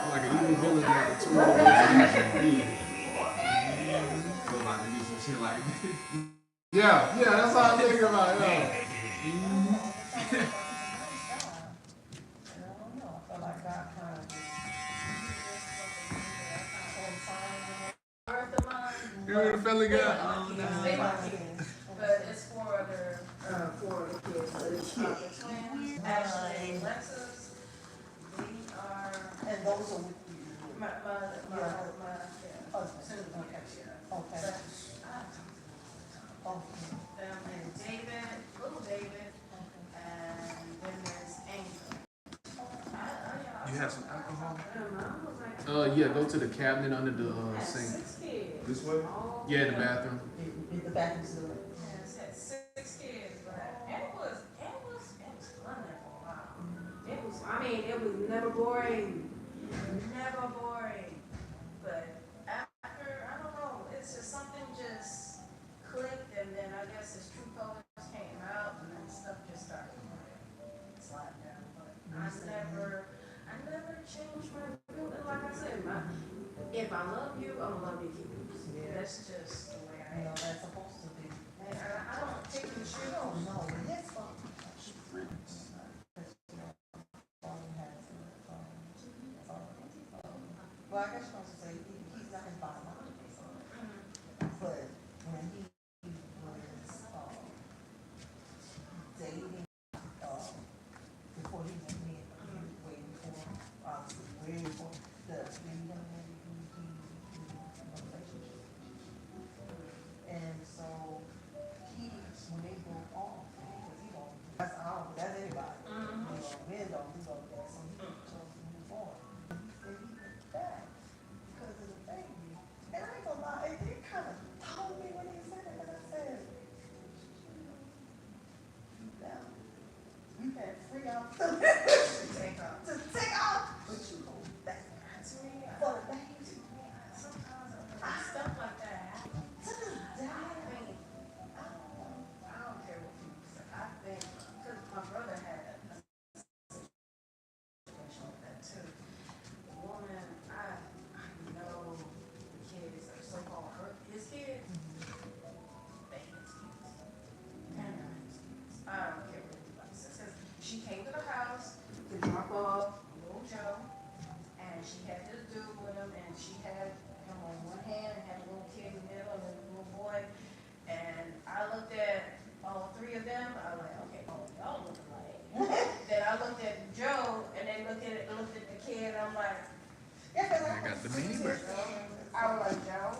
Like an evil villain like a tool. Yeah, that's how I'm thinking about it. I feel like God kind of got. They my kids. But it's four of the kids. But it's the twins, Ashley and Lexus. They are. And those are with you? My Husband. soon to be Okay. Them and David, little David, and then there's Angel. You have some alcohol? Yeah, go to the cabinet under the sink. 6 kids. This way? Yeah, in the bathroom. In the bathroom's the Yes, had 6 kids, but it was fun there for a while. It was never boring. Never boring. But after, I don't know, it's just something just clicked, and then I guess his true colors came out, and then stuff just started sliding down. But I never changed my view. And like I said, if I love you, I'm gonna love your kids. Yeah. That's just the way I am. that's supposed to be. And I don't pick and choose. No, that's fine. Well, I guess you're supposed to say he's not his biological son, but when he was dating, before he met me, he was way before, obviously, way before the young lady he was in a relationship. And so when they broke off, because he don't, that's anybody. You know, men don't do all that, so he chose to move on. He said he went back because of the baby. And I ain't gonna lie, it kind of told me when he said it, and I said, now, you had free out to take off, but you go back for the baby. Sometimes stuff like that happens. To this day. I don't care what people say. I think, because my brother had a situation like that too. The woman, I know the kids are so-called his kids, they his kids. And his kids. I don't care what anybody says. 'Cause she came to the house to drop off little Joe, and she had this dude with him, and she had him on one hand and had a little kid in the middle and a little boy. And I looked at all 3 of them. I was like, okay, y'all look alike. Then I looked at Joe, and they looked at the kid, and I'm like, I got the mini bird. I was like, Joe.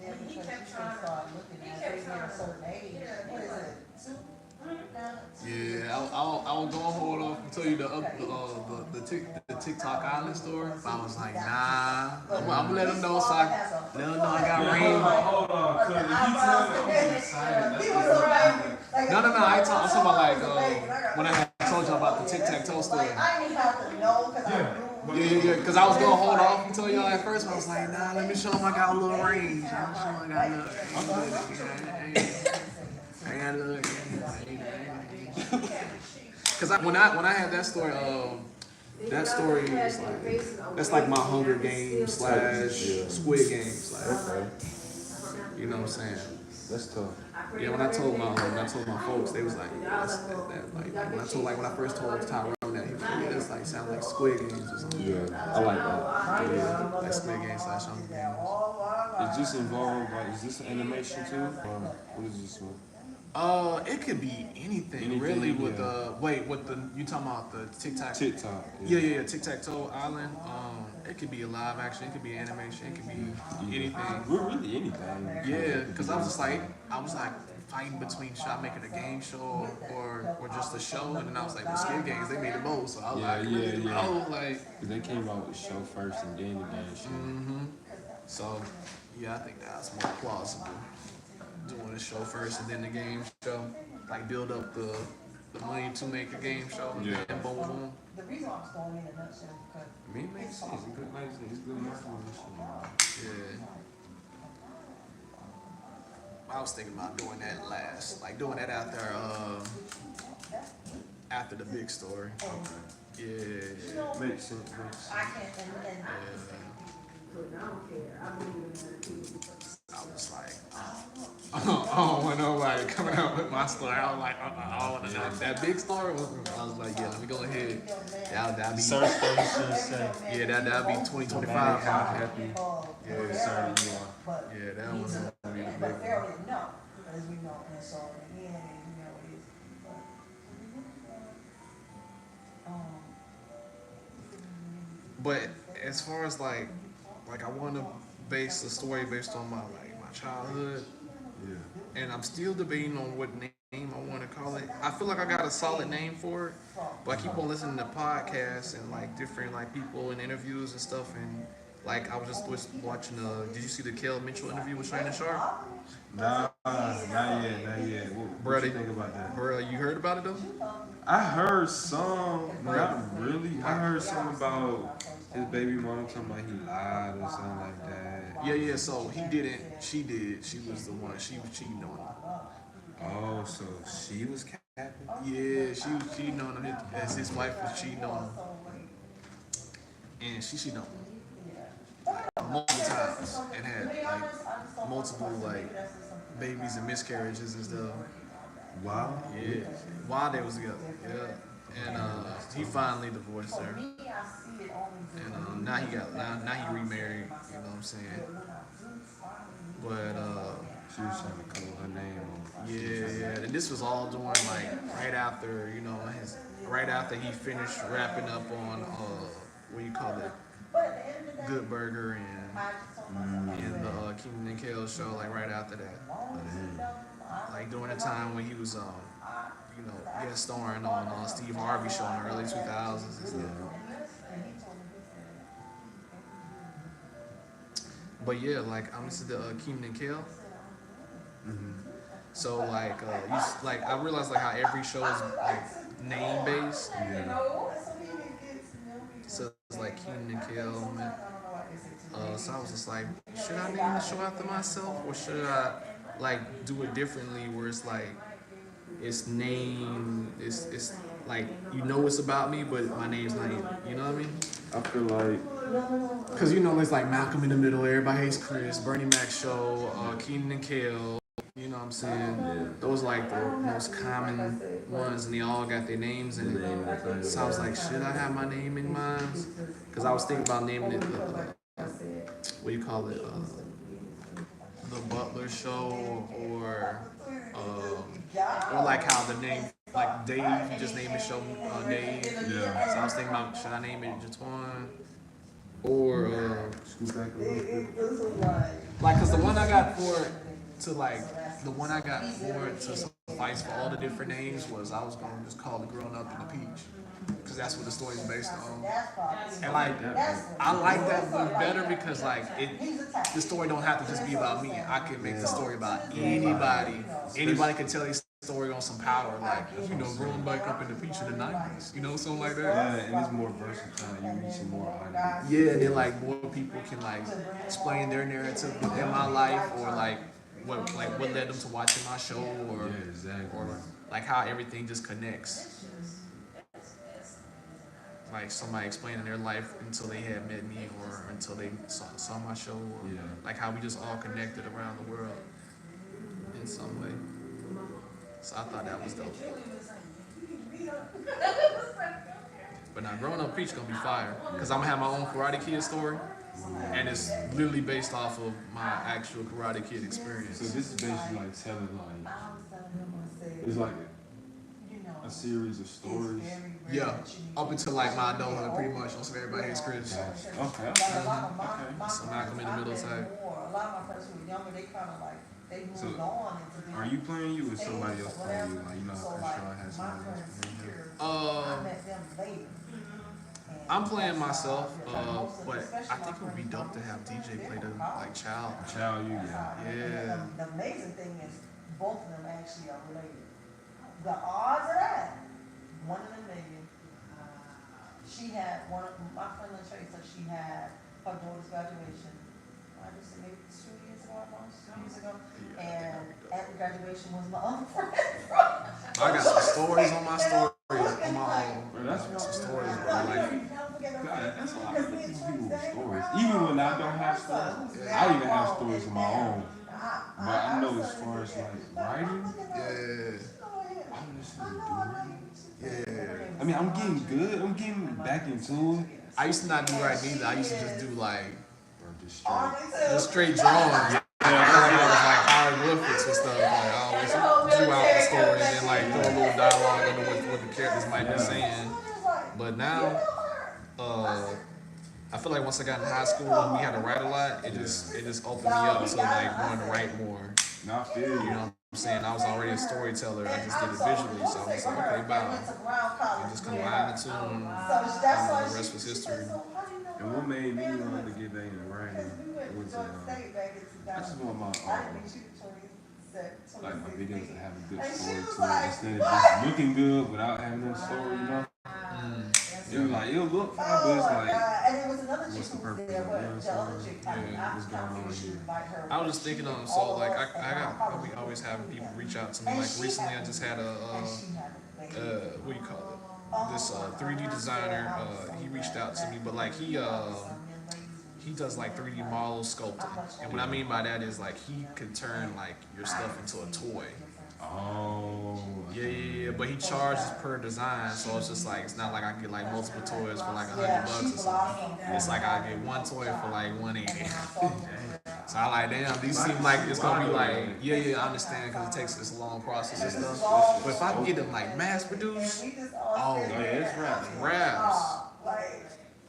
Yeah, He because kept you trying to- start looking he at kept baby at a trying to- certain age. yeah, What is like- it? 2? Yeah, I was gonna hold off and tell you the TikTok Island story, but I was like, nah, I'm gonna let them know so I got rain. Hold on, cause if you tell me I'm excited, He was so baby. No, I'm talking about like when I had told you about the tic-tac-toe story. Like, I didn't have to know because I knew. Yeah, because I was gonna hold off and tell y'all at first, but I was like, nah, let me show them I got a little range. I'm showing I got a little. Because when I had that story is like that's like my Hunger Games / Squid Games you know what I'm saying? that's tough. Yeah, when I told my folks, they was like, yeah, when I first told Tyrone that, he was like, yeah, that's like sound like Squid Games or something. Yeah, I like that. Yeah, like Squid Games / Hunger Games. Is this involved, like, is this an animation too? Or what is this one? It could be anything really with you talking about the TikTok? TikTok. Yeah, Tic-Tac-Toe Island. It could be a live action, it could be animation, it could be anything. Really anything. Yeah, because I was like fighting between should I make it a game show or just a show, and then I was like, the Squid Games, they made it both, so I was both, like. Cause they came out with the show first and then the game show. So yeah, I think that's more plausible. Doing the show first and then the game show, like build up the money to make a game show, and boom, boom. The reason I was going in a nutshell is because I mean, it makes sense. It's good, like, it's good marketing. Yeah. I was thinking about doing that doing that after the big story. Yeah. Makes sense. I can't and I was like, I don't want nobody coming out with my story. I was like, I don't want to know that big story. I was like, yeah, let me go ahead. That'll be Search first, just say. yeah, that'll be 2025. Happy. Yeah, Sorry, you are. yeah, that one's gonna be the big one. As we know, and so in the end, you know, it is. But as far as like I want to base the story based on my childhood, Yeah. and I'm still debating on what name I want to call it. I feel like I got a solid name for it, but I keep on listening to podcasts and like different like people in interviews and stuff, and like I was just watching. Did you see the Kel Mitchell interview with Shannon Sharp? Nah, not yet. What you think about that? Bro, you heard about it though? I heard some, not really. I heard something about his baby mama talking about he lied or something like that. Yeah. So he didn't. She did. She was the one. She was cheating on him. Oh, so she was capping? Yeah, she was cheating on him as his wife was cheating on him, and she cheated on him like, multiple times and had like multiple like babies and miscarriages and stuff. Wow. Yeah, while they was together. Yeah, and he finally divorced her, and now he remarried. You know what I'm saying? But She was trying to call her name. yeah, and this was all during like right after right after he finished wrapping up on what do you call it, Good Burger and the Keenan and Kel show, like right after that. Like during the time when he was guest starring on Steve Harvey show in the early 2000s and stuff. But yeah, like I'm listening to Keenan and Kel. So like I realized like how every show is like name based. So it's like Keenan and Kel. So I was just like, should I name the show after myself, or should I like do it differently where it's like it's like it's about me, but my name's not even, you know what I mean? I feel like, because it's like Malcolm in the Middle, Everybody Hates Chris, Bernie Mac show, Keenan and Kel. You know what I'm saying? Yeah. Those like the most common ones, and they all got their names in it. So I was like, should I have my name in mine? Because I was thinking about naming it what do you call it? The Butler Show, or like how the name, like Dave, you just name the show Dave. yeah. So I was thinking about, should I name it Jatwan? Or like, cause the one I got for it to suffice for all the different names was, I was gonna just call it Growing Up in the Peach, because that's what the story's based on. And like, I like that book better because like the story don't have to just be about me. I can make the story about anybody. Anybody can tell a story on some power, like growing back up in the Peach in the 90s, something like that. Yeah, and it's more versatile. You reaching more audience. Yeah, and then like more people can like explain their narrative within my life, or like what led them to watching my show, or Yeah, exactly. or like how everything just connects. Like somebody explaining their life until they had met me, or until they saw my show, or like how we just all connected around the world in some way. So I thought that was dope. But now Growing Up Peach gonna be fire, because I'm gonna have my own Karate Kid story, and it's literally based off of my actual Karate Kid experience. So this is basically like telling like, it's like a series of stories. Yeah, up until like my adulthood, pretty much. On some Everybody Hates Chris. Okay. So Malcolm in the Middle type. So, are you playing you, or somebody else playing you? Like, how Chris Shaw has somebody else playing you? I'm playing myself, but I think it would be dope to have DJ play the child. Child, Yeah. The amazing thing is both of them actually are related. The odds of that, 1 in a million. She had my friend Tracer, she had her daughter's graduation. I just said maybe 2 years ago, almost 2 years ago. And at the graduation was my other friend. I got some stories on my story on my own. Bro, that's some stories, bro. Like, that's a lot of people's stories. Even when I don't have stories, I even have stories of my own. But I know as far as like writing, Yeah. honestly, Yeah. I mean, I'm getting good. I'm getting back into it. I used to not do writing either. I used to just do like Or just straight straight. drawings. Yeah, I feel like it was like hieroglyphics and stuff. Like I always drew out the story and then like throw a little dialogue into what the characters might be saying. But now, I feel like once I got in high school and we had to write a lot, it just opened me up to like wanting to write more. Now I feel you. You know what I'm saying? I was already a storyteller. I just did it visually, so I was like, okay, bye. And just combine the two, and the rest was history. And what made me want to get back into writing was I just want my like my videos to have a good story to it instead of just looking good without having a story, you know? It was like, it'll look fine, but it's like, what's the purpose of it? You know what I'm saying? Yeah, what's going on here? I was just thinking on so like we always having people reach out to me. Like recently, I just had a what do you call it? This 3D designer. He reached out to me, but like he does like 3D model sculpting, and what I mean by that is like he could turn like your stuff into a toy. Oh. Yeah, but he charges per design, so it's just like, it's not like I can get like multiple toys for like $100 or something. It's like I get one toy for like $180. So I like, damn, these seem like it's gonna be like, yeah, I understand, because it takes this long process and stuff. But if I can get them like mass produced, oh yeah, it's raps.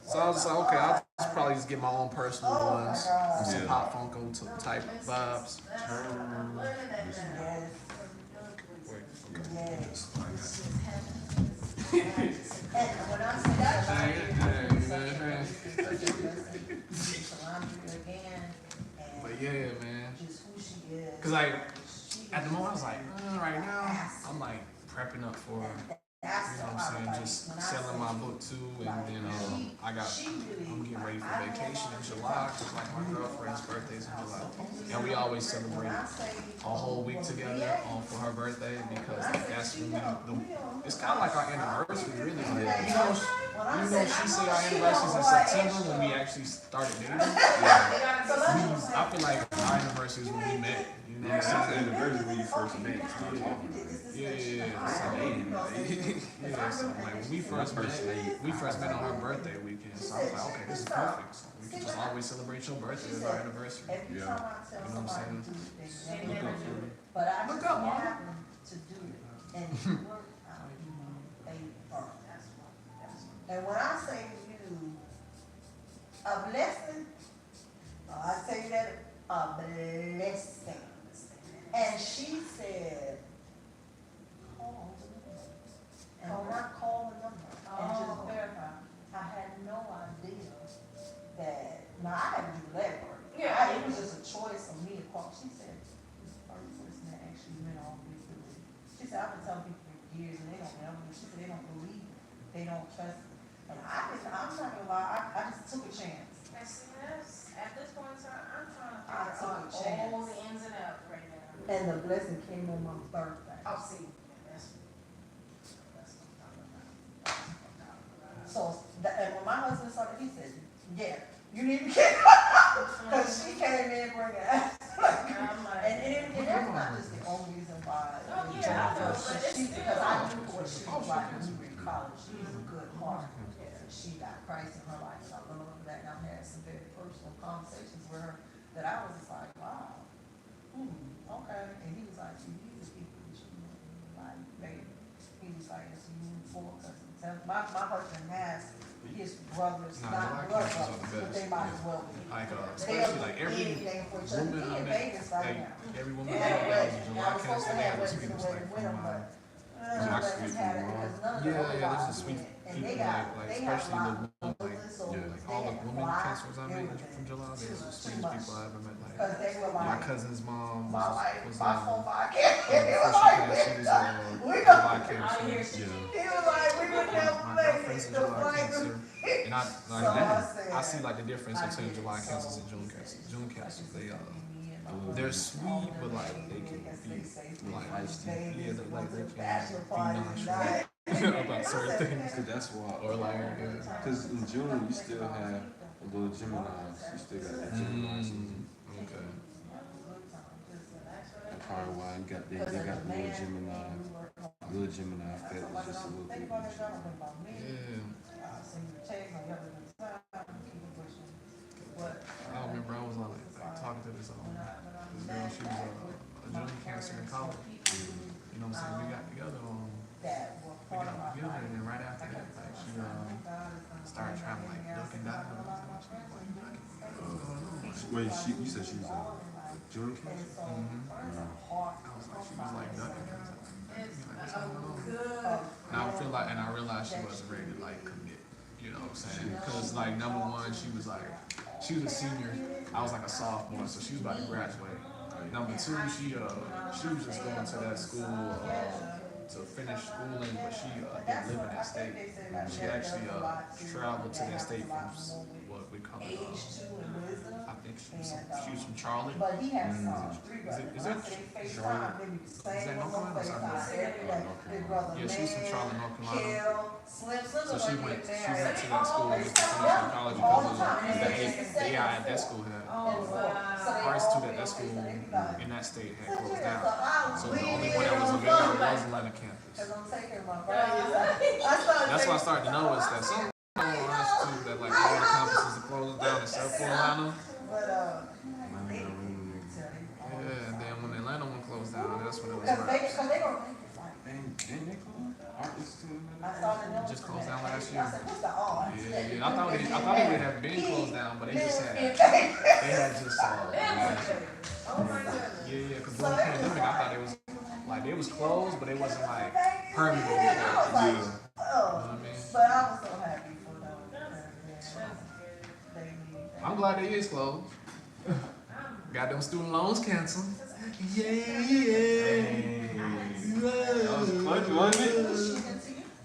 So I was just like, okay, I'll just probably just get my own personal ones, some pop funko type vibes. But yeah, man. Cause like at the moment I was like, right now I'm like prepping up for, you know what I'm saying, just selling my book too, and then I'm getting ready for vacation in July, cause like my girlfriend's birthday's in July, and we always celebrate a whole week together for her birthday, because like, that's when it's kind of like our anniversary, really. Like, you know, she said our anniversary's in September when we actually started dating. I feel like our anniversary is when we met. You know, it's the anniversary when you first met. Yeah. So like when we first met on her birthday weekend. So I was like, okay, this is perfect. So we can just always celebrate your birthday as our anniversary. Yeah. You know what I'm saying? Look up, Mom. And when I say to you, a blessing, I say that a blessing. And she said, call the number. And when I called the number and just verified, I had no idea that, now I had to do that work. Yeah. It was just a choice for me to call. She said, this first person that actually went on with it. She said, I've been telling people for years and they don't know me. She said, they don't believe it. They don't trust it. And I'm not gonna lie, I just took a chance. At this point in time, I'm trying to figure out all the ins and outs right now. And the blessing came on my birthday. Oh, see, that's So, and when my husband started, he said, yeah, you need to get because she came in bringing ass. And that's not just the only reason why. Oh, yeah, I know, but it's still. Because I knew what she was like when we were in college. She was a good heart. She got Christ in her life. So I love that. And I've had some very personal conversations with her that I was just like, wow, okay. And he was like, see, these are people that you like, baby. He was like, it's you four cousins. My husband has his brothers, not blood brothers, but they might as well be. Like, especially like every woman I met, every woman I met was a July cancer, they have the sweetest like from my. There's a sweet people like especially the women, like all the women cancers I met from July, they're the sweetest people I ever met. Like my cousin's mom was July cancer. My friend's in July cancer, and I see like the difference between July cancers and June cancers. June cancers, they're sweet, but like they can be like they can be nonchalant about certain things. Cause that's why, Or like, cause in June you still have a little Gemini. You still got that Gemini. Okay. car wide. They got little Gemini feathers just a little bit. Yeah. I remember I was like talking to this girl. She was a junior cancer in college. You know what I'm saying? We got together and then right after that, like she started trying to like duck and dive. Wait, you said she was a junior cancer? I was like, she was like ducking. Like, what's going on? And I feel like, and I realized she wasn't ready to like commit. You know what I'm saying? Because like number one, she was a senior. I was like a sophomore, so she was about to graduate. Number two, she was just going to that school to finish schooling, but she didn't live in that state. She actually traveled to that state from what we call it. I think she was from Charlotte. Is it Charlotte? Is that North Carolina or something? Yeah, she was from Charlotte, North Carolina. So she went to that school to finish her college because of the AI at that school had. Our institute at that school in that state had closed down. So the only one that was available was Atlanta campus. That's why I started to notice that some institute that like all the campuses are closed down except for Atlanta. Yeah, and then when the Atlanta one closed down, that's when it was right. Just closed down last year. Yeah. I thought it would have been closed down, but they had just because during the pandemic, I thought it was like they was closed, but it wasn't like permanently closed. You know what I mean? But I was so happy for them. I'm glad they is closed. Got them student loans canceled. Yeah. That was funny, wasn't it?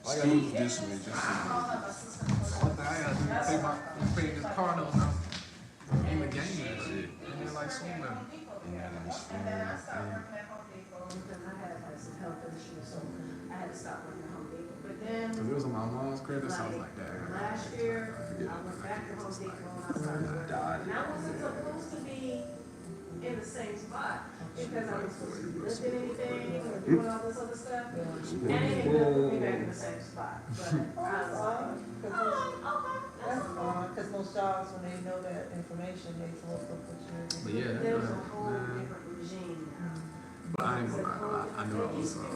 Scoot this way, just what the hell? I pay this car note now. In the game and shit. And they're like swimming. I had some health issues, so I had to stop working at Home Depot. But then, Cause it was on my mom's credit, so I was like, that. last year, I went back to Home Depot and I started working. And I wasn't supposed to be in the same spot because I was supposed to be lifting anything or doing all this other stuff. And it ended up putting me back in the same spot. But I was like, that's fine, because most jobs, when they know that information, they supposed to put you in. But yeah, There was a whole different regime. But I ain't gonna lie, I knew I was the, what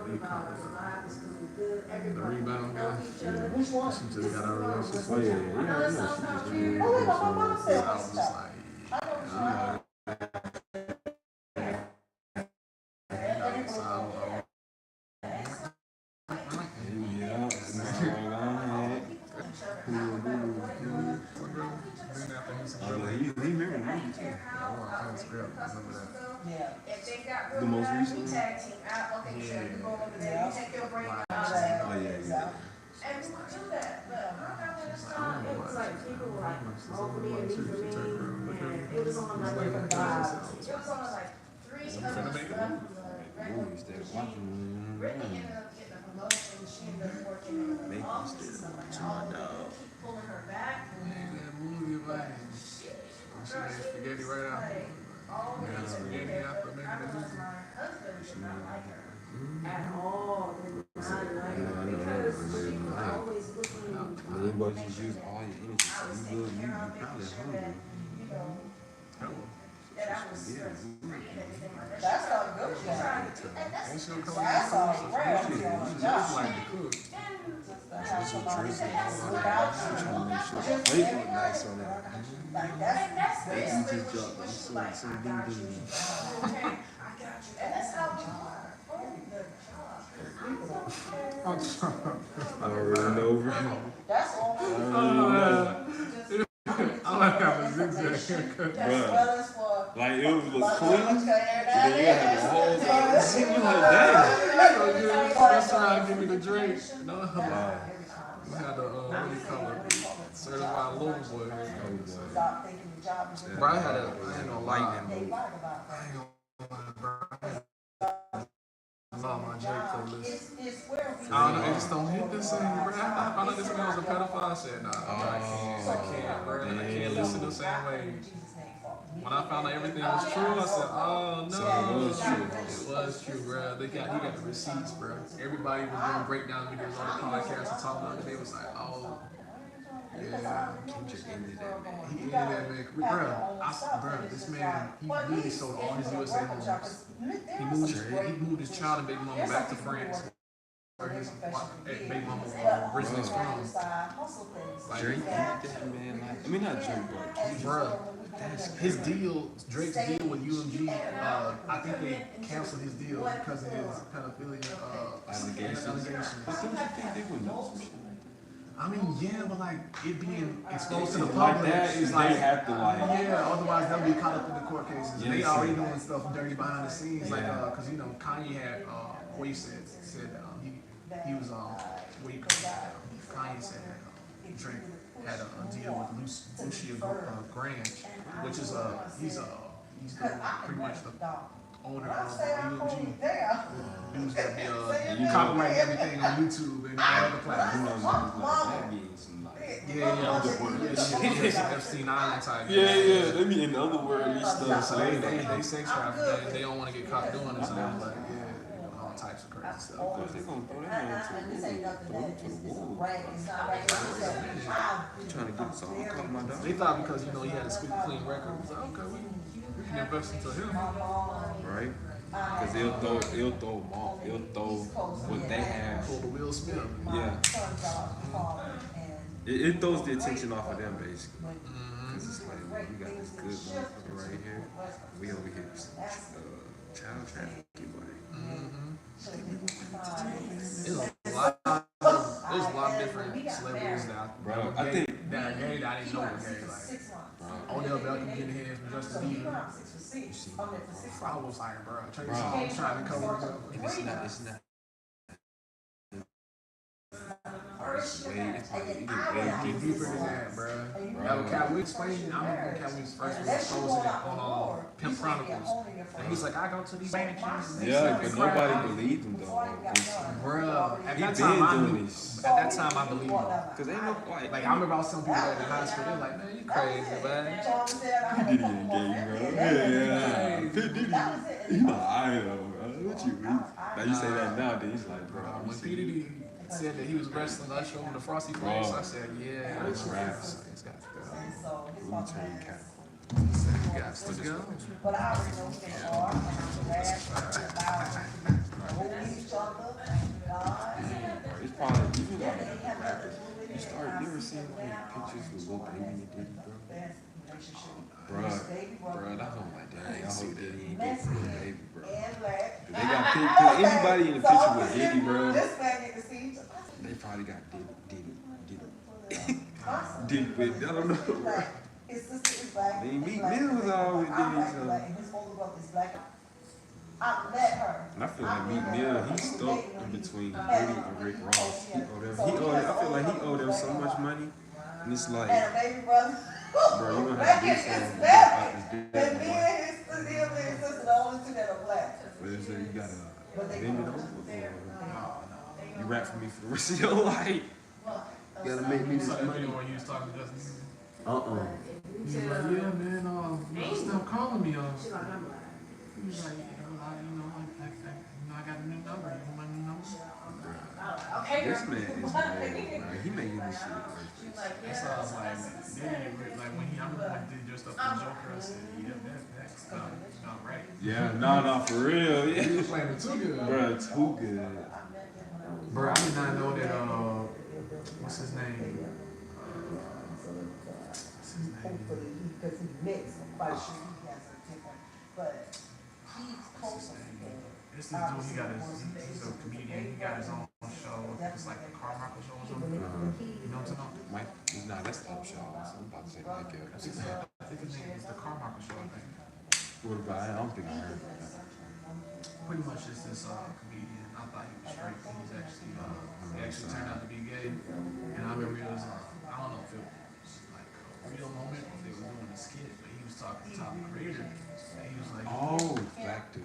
do you call it, the rebound guy. Which one? She just got our relationship. Oh, yeah. Oh, wait, my mom So said I was just like, The most recent tag team out. Okay, sure. You go over there. You take your break. Oh, yeah. And we would do that. But I got to stop. It was like people were like, oh, for me and me for me. And it was on like different vibes. It was on like 3 of us left. Brittany ended up getting a promotion. She ended up working in the office. Pulling her back. Spaghetti right out. Spaghetti after making the movie. My husband did not like her at all. Because she was always looking. Everybody just use all your energy. So you probably hungry. That I was stress free and everything like that. That's all good, And she'll come That's all right. She just like to cook. That's Some drizzle. without you. They look nice on that. Like, that's They basically just what dropped she some like. ding ding. Okay, I got you. And that's how we are. Oh, the job. I already know. That's all. I like how the zigzag haircut. As well as for. Like it was clean. Then Then you had the whole thing. You like that. That's trying to give me the drink. No, we had the, what do you call it? Certified little boy. Stop thinking the job is. Bro, I ain't gonna lie. They fight about I ain't gonna lie, bro. I love my J playlist. It's where we. I don't know, it just don't hit the same, bro. I found out this man was a pedophile. I said, nah, bro, I can't, bro. I can't listen the same way. when I found out everything was true, I said, oh no. So it was true. It was true, bro. He got the receipts, bro. Everybody was doing breakdown videos on the podcast and talking about it. They was like, oh, yeah. Kendrick ended that, man. He ended that, man. Bro, this man, he really sold all his USA homes. He moved his child and baby mama back to France. Where his baby mama originally from. Drake ended that, man. Like, I mean, not Drake, but Bro, his deal, Drake's deal with UMG, I think they canceled his deal because of his pedophilia allegations. But don't you think they would know some shit? I mean, yeah, but like it being exposed to the Like public, that is they have to like. yeah. Otherwise, they'll be caught up in the court cases. Yeah, They already doing stuff dirty behind the scenes, like Yeah. because you know Kanye had what he said he was what you call it, Kanye said that Drake had a deal with Lucia Grant, which is he's pretty much the owner of UMG. He was gonna be copyrighting everything on YouTube and all other platforms. That means some like. Yeah, Epstein Island type. Yeah, they be in the underworld stuff. So they sex traffic. They don't want to get caught doing it. So it's like, yeah, all types of crazy stuff. Because they're gonna throw that man to the wolves. Trying to get us all caught my dog. They thought because you know he had a squeaky clean record, it was like, okay, we can invest into him. Right? Because they'll throw them off. They'll throw what they have. Pull the Will Smith. Yeah. It throws the attention off of them, basically. Because it's like, well, we got this good motherfucker right here. We over here with some child trafficking, buddy. There's a lot of different celebrities that Bro, are I think. that are gay that I didn't know were gay. Like Odell Beckham getting hands from Justin Bieber. I was like, bro, Tracy Songz trying to cover it up. It's not. It's way Deeper than that, bro. That was Cat Weeks explaining. I remember when Cat Weeks first was exposing it on Pimp Chronicles. And he's like, I go to these mansions. Yeah, but nobody believed him though. Bro, at He that been time I doing knew. this. At that time I believed him. Cause ain't no Like I remember I was telling people that in high school, they're like, man, you crazy, man. P. Diddy ain't gay, bro. Yeah. P. Diddy, he my idol, bro. What you mean? Now you say that now, then he's like, bro. When P. Diddy said that he was wrestling Usher over the Frosty Flakes, I said, yeah, That's raps. it's got to go. Wu Tang Cat. It's got to go. It's probably even like rappers. You ever seeing like pictures with Lil Baby and Diddy, bro? Bruh, that's what I'm like, dang, I hope Diddy ain't get Lil Baby, bro. They got pictures, anybody in the picture with Diddy, bro, they probably got Diddy with, I don't know, bro. They Meek Mill was all with Diddy, so. And I feel like Meek Mill, he's stuck in between Diddy and Rick Ross. I feel like he owed them so much money, and it's like, bro, you gonna have to do something about this debt, boy. But it's like you gotta bend it over, or you rap for me for the rest of your life. You gotta make me this money. When you was talking to Justin Bieber. He's like, yeah, man, stop calling me. He was like, I got a new number. You want my new number? This man is mad, bro. He making this shit like this. That's how I was like, like when I remember when he dressed up as Joker, I said, yeah, that's not right. Yeah, no, for real. He Yeah. was playing it too good. Bro, too good. Bro, I did not know that, what's his name? This is dude, he's a comedian, he got his own show, it's like the Carmichael show or something. You know what I'm talking about? Mike, nah, that's the up show. So I'm about to say Mike. I think his name is the Carmichael show, I think. What about it? I don't think I heard of that. Pretty much just this comedian. I thought he was straight, but he actually turned out to be gay. And I remember it was, I don't know if it was like a real moment or if they were doing a skit, but he was talking to Tyler Creator. And he was like, Oh, black dude.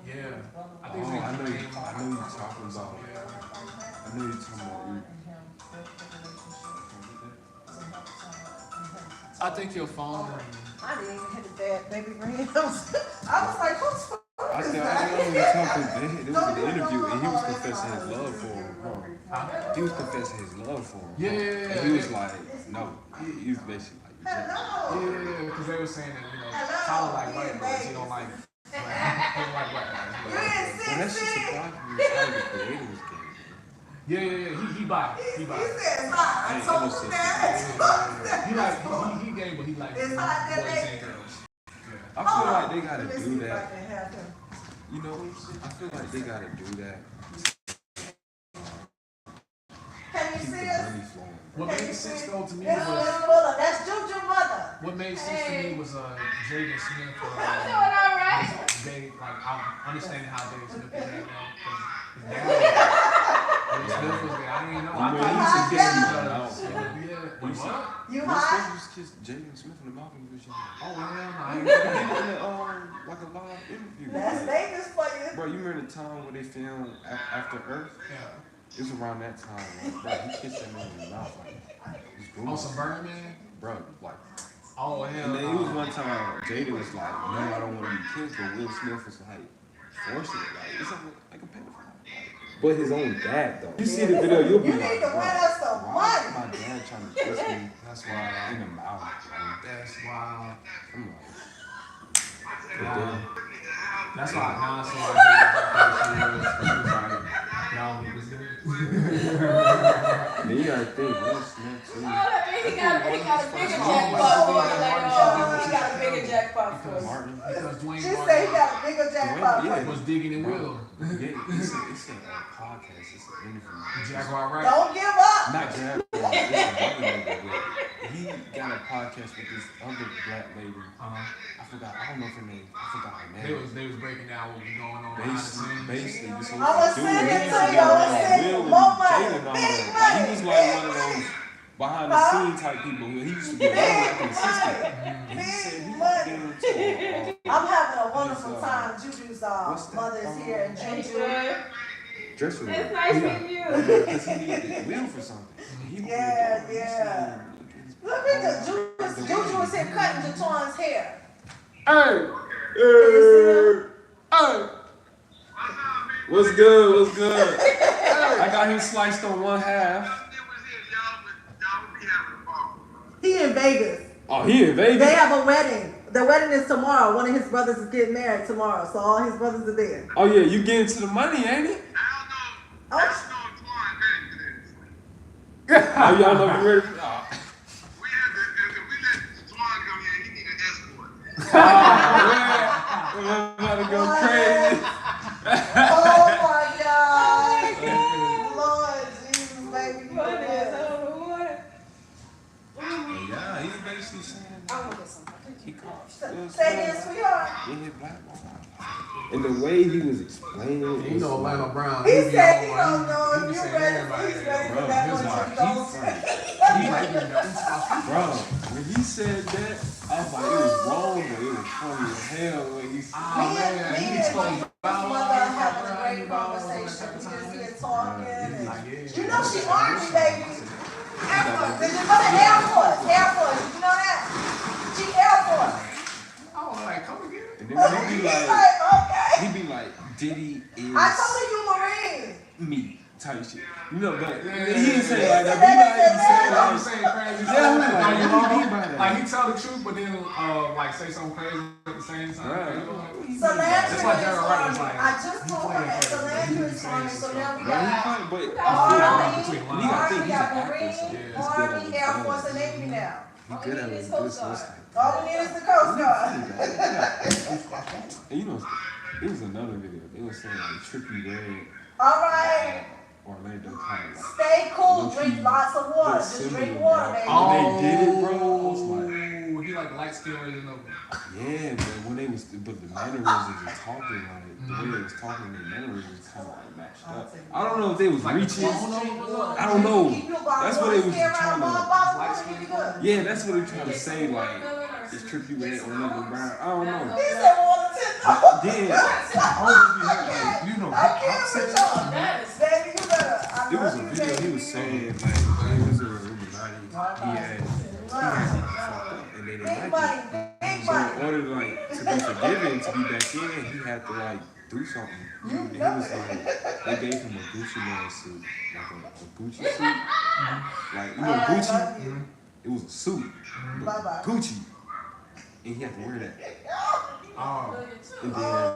yeah. I know you're talking about. I know you're talking about. I think your phone. I didn't even hit the bad baby green. I was like, who's I said, I was talking to him. It was an interview, and he was confessing his love for him. He was confessing his love for him. Yeah. And he was like, no. He was basically like, Yeah, because they were saying that, you know, Tyler like white boys. He don't like white guys. well, that shit surprised me. Tyler, the creator, was gay. Yeah. He bi. He said, I told him that. He gay, but he like It's boys hot that and girls. I feel like they gotta do that. You know, I feel like they gotta do that. Can you Keep the see us? money flowing. What made sense though to me That's was mother. That's Juju mother. what made sense to me was Jaden Smith. I'm doing all right. They like I'm understanding how Jaden Smith is right now because his dad Smith was gay. I didn't know. I thought he was gay because You Will hot? Smith just kissed Jaden Smith in the mouth when he was young. Oh hell no! I He ain't did it in like a live interview. That's Vegas for you. Bro, you remember the time when they filmed After Earth? Yeah. It was around that time. Like, bro, he kissed that man in the mouth. Like, it was Oh, groovy. some Burning Man. Bro, like. Oh hell And then no! it was one time Jaden was like, no, I don't want to be kissed, but Will Smith was like, forcing it. Like, it's like a pedophile. But his own dad, though. You see the video, you'll be You like, need to win us some why is money. my dad trying to kiss me? That's wild. In the mouth. Like, That's wild. I'm like, but then, That's why now so like y'all niggas then you gotta think, Will Smith too. Oh, that means he got a bigger jackpot for you later on. He got a bigger jackpot for you. Martin. because Dwayne She Martin said he got a bigger jackpot. Yeah. was digging in Will. Yeah, it's a podcast, it's an interview. Jaguar right? Don't give up. Not Jaguar, it's another nigga, but he got a podcast with this other black lady. I don't know if her name, I forgot her name. They was breaking down what was going on behind the scenes. Basically, this I was dude, sending he it used to to be you. I was around sending Will and more money. Jada and all Big that. money. He was like one of those behind the scene type people. He used to be around like an assistant. And he said he was getting into I'm having a wonderful What's, time. Juju's what's that? mother is here, and Hey, Juju. good. dress for It's him. nice meeting you. Because he needed Will for something. And he Yeah, was yeah. Look at the Juju was here cutting Jatoin's hair. Hey! Hey! What's good? What's good? I got him sliced on one half. He in Vegas. Oh, he in Vegas? They have a wedding. The wedding is tomorrow. One of his brothers is getting married tomorrow, so all his brothers are there. Oh, yeah, you getting to the money, ain't it? Oh, Oh, y'all know me ready? We're about to go crazy. oh my God. Lord Jesus, baby. You Yeah, he's basically saying he caught Say this, sweetheart. in his black boy. And the way he was explaining it, You know Orlando Brown. He be said he on, don't know he if be you saying ready. everybody He's that, ready bro, for that here's one. why He might be bro, when he said that, I was like, it was wrong, but it was funny as hell when he said man, he exposed His mother having a great conversation. We just here talking. And you know she Army, baby. Air Force. Did you know the Air Force? Air Force. Did you know that? She Air Force. I was like, come again. and then He's like, okay. he be like, Diddy is I told her you Marine. me type shit. You know, but Yeah, he didn't say it like that. I'm But saying crazy Yeah, stuff. like, Like, what do you mean by that? like he tell the truth, but then like say something crazy at the same time. Right. You know, like, Solandra That's like is Jared Wright Army. is like, I just told her that Solandra is Army, so now we Bro, he got funny, but Army, between you gotta think we he's got an actor, Marine, so Yeah. he's good at Army, what Air he Force, does. and Navy now. He's good at what he does. So it's like, All we need is the Coast Guard. and you know, it was another video. They were saying like Trippie Redd, All right. Orlando kind of like. Stay cool. Low-key Drink lots of water. look Just similar, drink water, bro. baby. Oh. They did it, bro. I was like, he like light skin raising up. yeah, but when they was, but the mannerisms and talking, like the way they was talking, their mannerisms kind of like matched up. I don't know if they was reaching. I don't know. That's what they was trying to. Yeah, that's what they trying to say. Like, it's Trippie Redd, Orlando Brown. I don't know. He said water to But then, I don't know if you heard, like, you know, I can't said with y'all. Baby, you better. I it was love a you, video he baby. was saying, like, it was a Illuminati. He had fucked up, and they didn't Big like money, it. big in order to like to be forgiven, to be back in, he had to like do something. And he was like, they gave him a Gucci man suit, like a Gucci suit, like you know Gucci. It was a suit, but Gucci, and he had to wear that. And then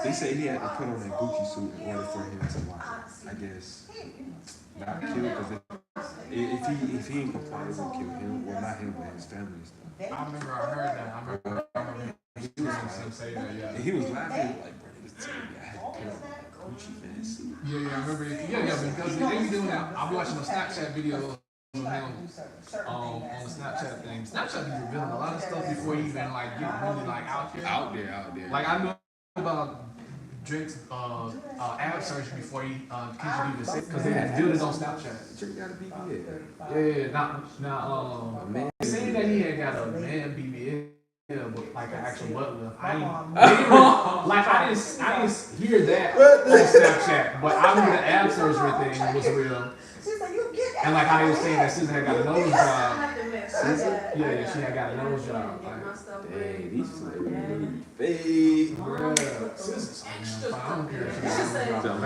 they said he had to put on that Gucci suit in order for him to like, I guess, not kill, because if he ain't comply, it would kill him. Well, not him, but his family and stuff. I remember I heard that. I remember he was say that, yeah. And he was laughing like, bro, he was telling me I had to put on a Gucci man suit. Yeah, I remember. Because they be doing that. I'm watching a Snapchat video of him on the Snapchat thing. Snapchat be revealing a lot of stuff before he even like get really like out there. Out there. Like I knew about Drake's ad search before he can't even say, because they revealed it on Snapchat. Drake got a BBL. Yeah. Now saying that he had got a man BBL. Yeah, but like an actual butler. I didn't hear that on Snapchat, but I knew the ad surgery thing was real. And like how they was saying that SZA had got a nose job. SZA? Yeah, she had got a nose job. Like, dang, these celebrities fake. Bruh, SZA's so fine. I don't care if she's a nose job.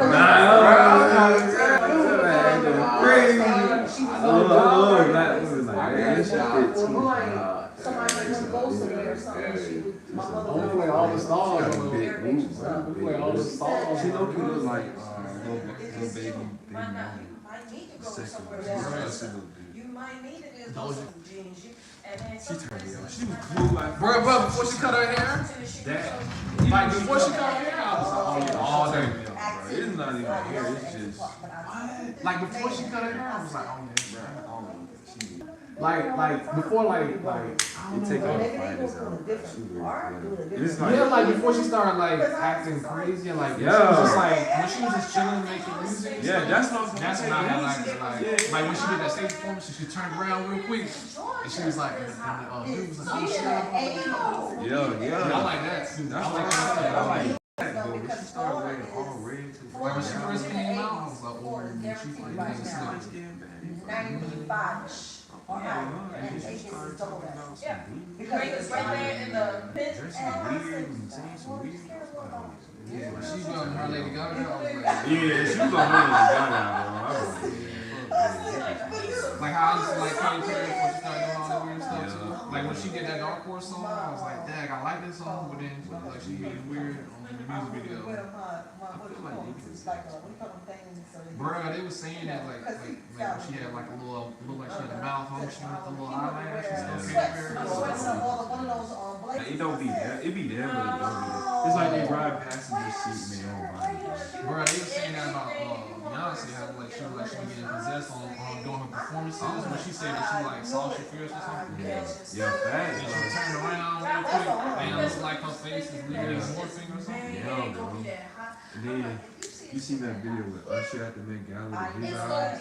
Somebody like go somewhere or something. Only play all the stars. Play all the stars. She don't look like little baby mama. You might need to do Doja. some jeans. She turned me on. She was cool like Bruh, before she cut her hair, like before she cut her hair, I was like, oh, all day. It's not even hair, it's just what? Like before she cut her hair, I was like, oh yeah, like before, like it take all the finest out. She really it's like, yeah, like before she started like acting crazy and like she was just like when she was just chilling making music. Yeah, that's what that's when I like when she did that stage performance, she turned around real quick and she was like, dude was like, oh shit. Yeah. I like that too. I like that. I like that. But when she started wearing all red to the when she first came out, I was like, oh, she played that slick. 95. And she started talking about some Because right there in the pit. dressing weird and saying some weird stuff. Yeah, when she was on her Lady Gaga, I was like, Yeah, she was on Lady Gaga, bro. I was like how I used to like Katy Perry before she started doing all that weird stuff too. Like when she did that Dark Horse song, I was like, dang, I like this song, but then like she made it weird on the music video. Bruh, they was saying that like when she had like a little, looked like she had a malfunction with the little eyelash and stuff. it don't be that. It be there, but it don't be there. It's like they ride passenger seat in their own body. Bruh, they was saying that about Beyonce, how like she was getting possessed on doing her performances when she said that she like saw she fears or something. Yeah, And facts. she turned around real quick and it looked like her face is literally morphing or something. Yeah, bro. And then you seen that video with Usher at the Met Gala with his eyes?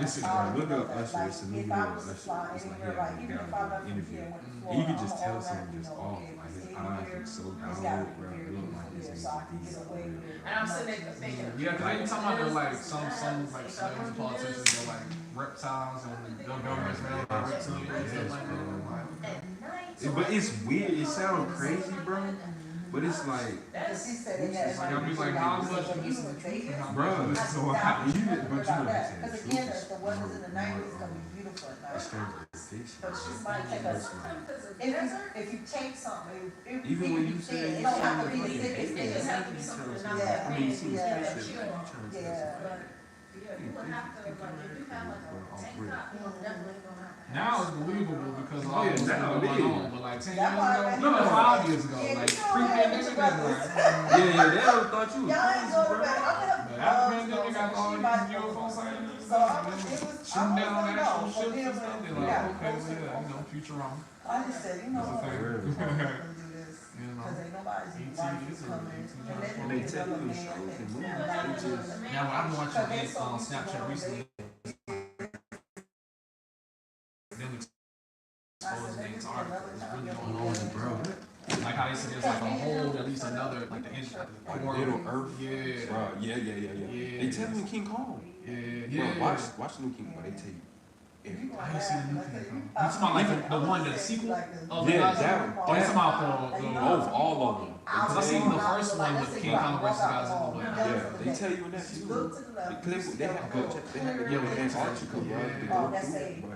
It's look up Usher. It's a new video of Usher. It's like he had a Gala interview. And you can just tell something just off. Like his eyes look so out, bro. It look like his eyes. And I'm sitting there thinking, Yeah, because they talking about like some like celebrity politicians are like reptiles and the government's made like reptilians and stuff like that. But it's weird. It sounds crazy, bro. But it's like, I'll be like, how much of this is the truth? bro, it's so hot. But you know what I'm saying? Because again, if the weather's in the 90s, it's going to be beautiful at It's night. kind of fiction. But she's might take us. If you take something, Even when you say it don't have to be the thickest it thing. just have to be something that's not Yeah. that I mean, you big. see his Yeah. picture, like, you trying to tell Yeah. something. Yeah, you would have to, like, if you have like a tank top, you definitely gonna have to. Now it's believable because of all Yeah, this stuff now it going is. on. But like 10 years ago, no, 5 years ago, like pre-pandemic, they were like, Yeah, they ever thought you was Y'all ain't crazy, going bro. back. but after pandemic, got all these UFO sightings and stuff, and then shooting down actual ships and stuff. They're like, okay, well, yeah, you know, Futurama. I just said, you know That's what, the we're thing. gonna do this. You know. Because ain't nobody's ET watching is a- coming. And they tell you shows and movies. They just, Now, I've been watching this on Snapchat recently. Them exposing Antarctica is really going on, bro. Like how they said there's like a whole, at least another, like the inch, like the core. Little Earth. Yeah. Bro, yeah. They tell me King Kong. Yeah. Bro, watch the new King Kong. They tell you I ain't seen the new King Kong. You talking about like the one, the sequel? Yeah, that one. Oh, you talking about the Both, all of them. Because I seen the first one with King Kong versus Godzilla. Yeah, they tell you in that too. They have good, they have to give it Antarctica, bro. They go through it, bro.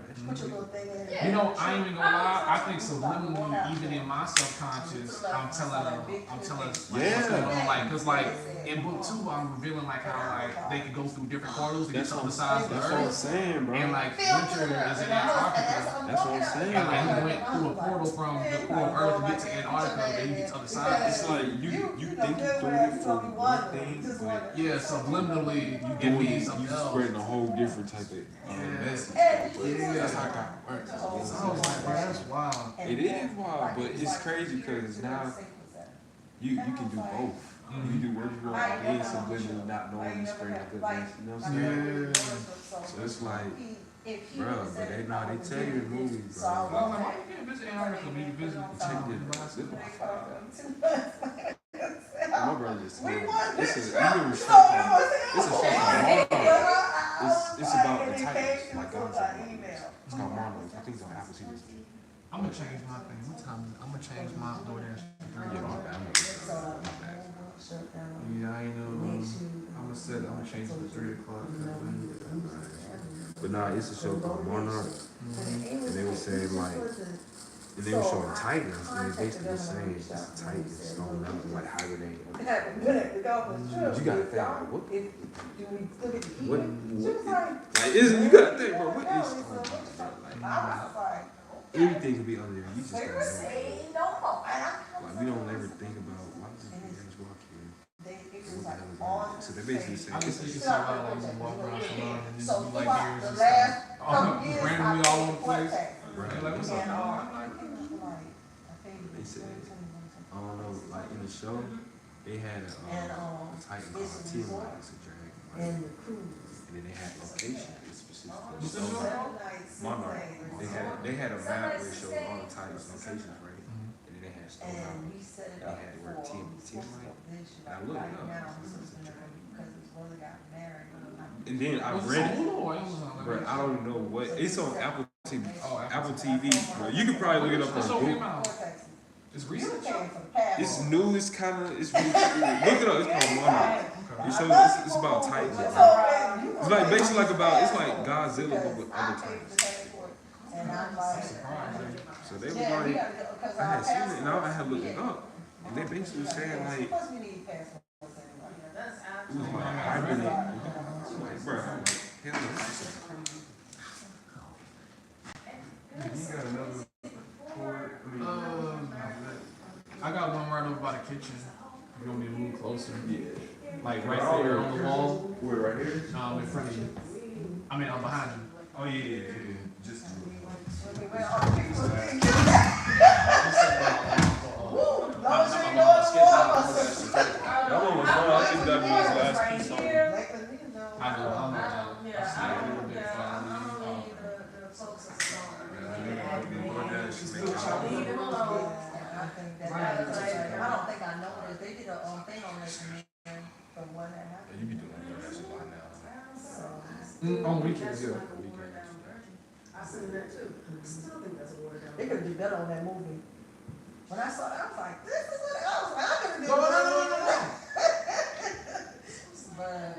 You know, I ain't even gonna lie. I think subliminally, even in my subconscious, I'm telling like, what's going on. Like, cause like in book 2, I'm revealing like how like they could go through different portals to get to the sides of the That's what I'm Earth. saying, bro. And like Winter is in Antarctica. That's what I'm saying. And like he went through a portal from the core of Earth to get to Antarctica, then you get to the other side. It's like you think you're doing it for one thing, but Yeah, subliminally you give me something you else. spreading a whole different type of message. That's how it got worked. So I was like, bro, that's wild. It is wild, but it's crazy because now you can do both. You can do what you want and subliminally not knowing you spreading a good message. You know what I'm saying? So it's like, bro, but they tell you in movies, bro. I was like, why you can't visit Antarctica? You can visit Check this. My brother just told me, this is even it's a it's about the Titans, like God said. It's called Marvel. I think it's on Apple TV. I'm gonna change my thing. What time? I'm gonna change my DoorDash. Yeah, my bad. My bad. Yeah, I know. I'm gonna change it to 3 o'clock. But nah, it's a show called Monarch, and they were saying like, and they were showing Titans, and they basically were saying it's the Titans going out and like hibernating. You gotta think like, what? Like, you gotta think, bro. What is going on? Like, anything could be under there. You just don't know. Like, we don't ever think about why does this man just walk here? What the hell is going on? So they basically say I just think it's it's so wild, like you walk around salon and just be like ears and stuff. Randomly all over the place. They're like, what's up? They said, I don't know, like in the show, they had a Titan called Tiamat, it's a dragon, right? And then they had locations specifically. So, Monarch, they had a map where it showed all the Titans locations, right? And then they had Stone Mountain. They had the word Tiamat. And I looked it up. And then I read it, bro. I don't know what it's on Apple TV. Apple TV, bro. You can probably look it up on Google. It's recent. It's new. It's kind of. It's really, look it up. It's called Monarch. It shows. It's about Titans. It's like basically like about. It's like Godzilla but with other Titans. So they were like, I had seen it and I had looked it up, and they basically saying like, it was like hibernate. Like, bro, I'm like, hell, this is crazy. You got another port? I got one right over by the kitchen. You want me to move closer? Yeah. Like right there on the wall. Where, right here? No, in front of you. I mean, I'm behind you. Oh yeah. Just. That one was fun. I think that was his last piece on. I know. Leave him alone. I don't think I noticed. They did a thing on this man from what had happened. You be doing that a lot now. On weekends, yeah. I seen that too. Still think that's a word. They could do better on that movie. When I saw that, I was like, this is what I was like, I could have done better. But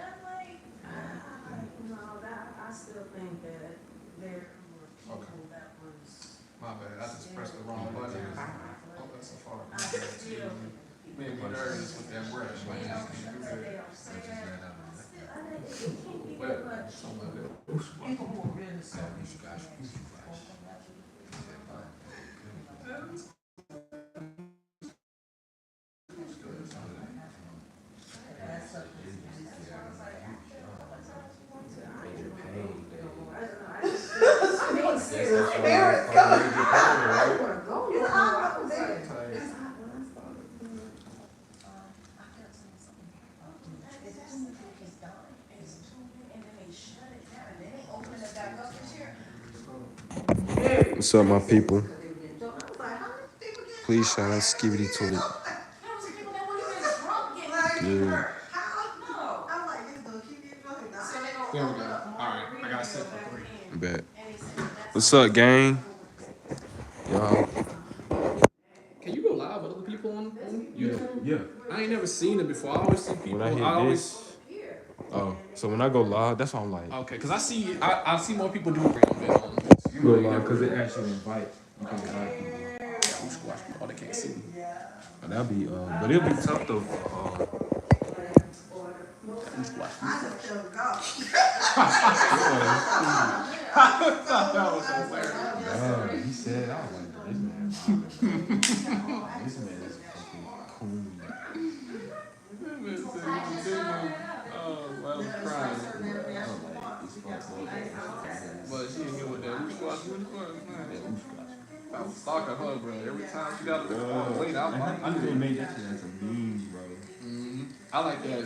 I still think that there were people that was. My bad. I just pressed the wrong button. Oh, that's so far. Made me nervous with that brush. Like, how can you do that? But, so much. People who were really so. What's up, my people? Please shout out Skibidi Toilet. Yeah. There we go. Alright, I got set for 3. Bet. What's up, gang? Y'all. Can you go live with other people on YouTube? Yeah. I ain't never seen it before. I always see people. When I hit this. Oh, so when I go live, that's all I'm like. Okay, because I see more people do it than on You go live because they actually invite. You can invite people. Oh, they can't see me. But that'll be but it'll be tough though. That was hilarious. He said, I was like, this man, this man is fucking cool. Oh, I was crying. But she ain't here with that squash, man. I was stalking her, bro. Every time she got the wait, I just made that shit as a meme, bro. I like that.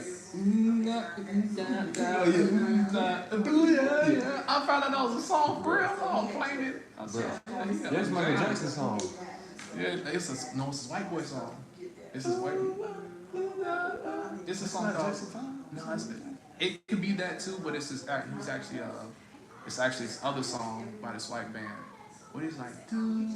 I found out that was a song for real. I'm playing it. That's Michael Jackson's song. Yeah, it's a white boy song. It's a white. It's a song called. No, it could be that too, but it's his. He's actually it's actually his other song by this white band. What is like? Oh,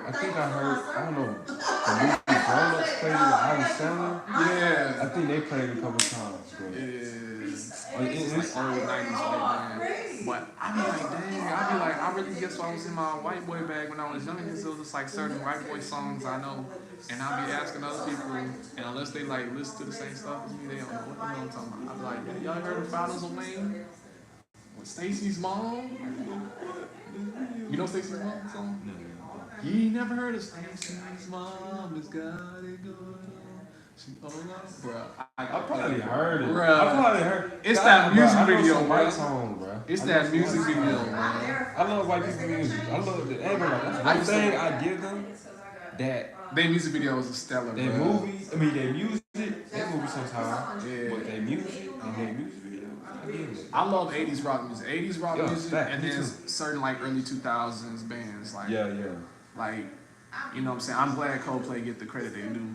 I think I heard. I don't know. The movie Grown Ups played it with Adam Sandler. Yeah, I think they played it a couple times, bro. It's old 90s white band. But I be like, dang, I really guess I was in my white boy bag when I was young, because it was just like certain white boy songs I know, and I be asking other people, and unless they like listen to the same stuff as me, they don't know what the hell I'm talking about. I be like, y'all heard of Bottles of Wayne? With Stacy's mom? You know Stacy's mom song? No. You ain't never heard of Stacy's mom has got it going on. Bro, I probably heard it. Bro, I probably heard. It's that music video, bro. Song, bro. It's that music video, man. I love white people music. I love it. That's one thing I give them. That their music videos are stellar. Their movies, I mean their music. Their movies sometimes. Yeah. But their music and their music videos. I love 80s rock music. 80s rock music, and then certain like early 2000s bands like like, you know what I'm saying. I'm glad Coldplay get the credit they do.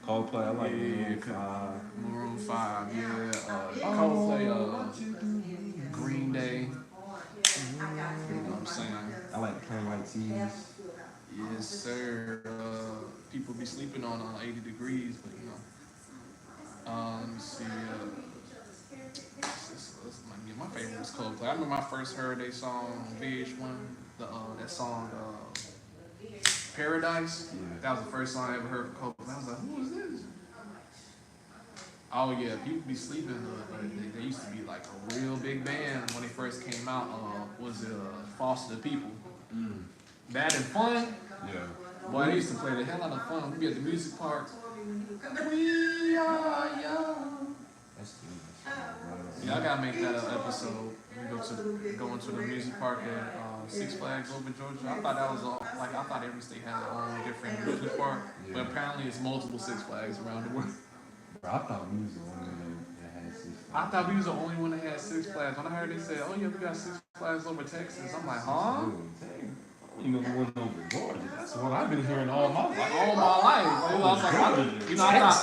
Coldplay, I like Maroon 5, Coldplay, Green Day. You know what I'm saying? I like Plain White Tees. Yes, sir. People be sleeping on 80 Degrees, but you know. Let me see. My favorite was Coldplay. I remember I first heard their song VH1, that song Paradise. Yeah. That was the first song I ever heard from Coldplay. I was like, who is this? Oh yeah, people be sleeping, but they used to be like a real big band when they first came out. Was it Foster the People? Bad and Fun? Yeah. Boy, they used to play the hell out of fun. We'd be at the music park. We are young. Yeah, I gotta make that an episode. We go into the music park at Six Flags over Georgia. I thought that was all, like, I thought every state had their own different music park, but apparently it's multiple Six Flags around the world. Bro, I thought we was the only one that had Six Flags. I thought we was the only one that had Six Flags. When I heard they said, oh yeah, we got Six Flags over Texas, I'm like, huh? You know the one over Georgia. That's the one I've been hearing all my life. All my life.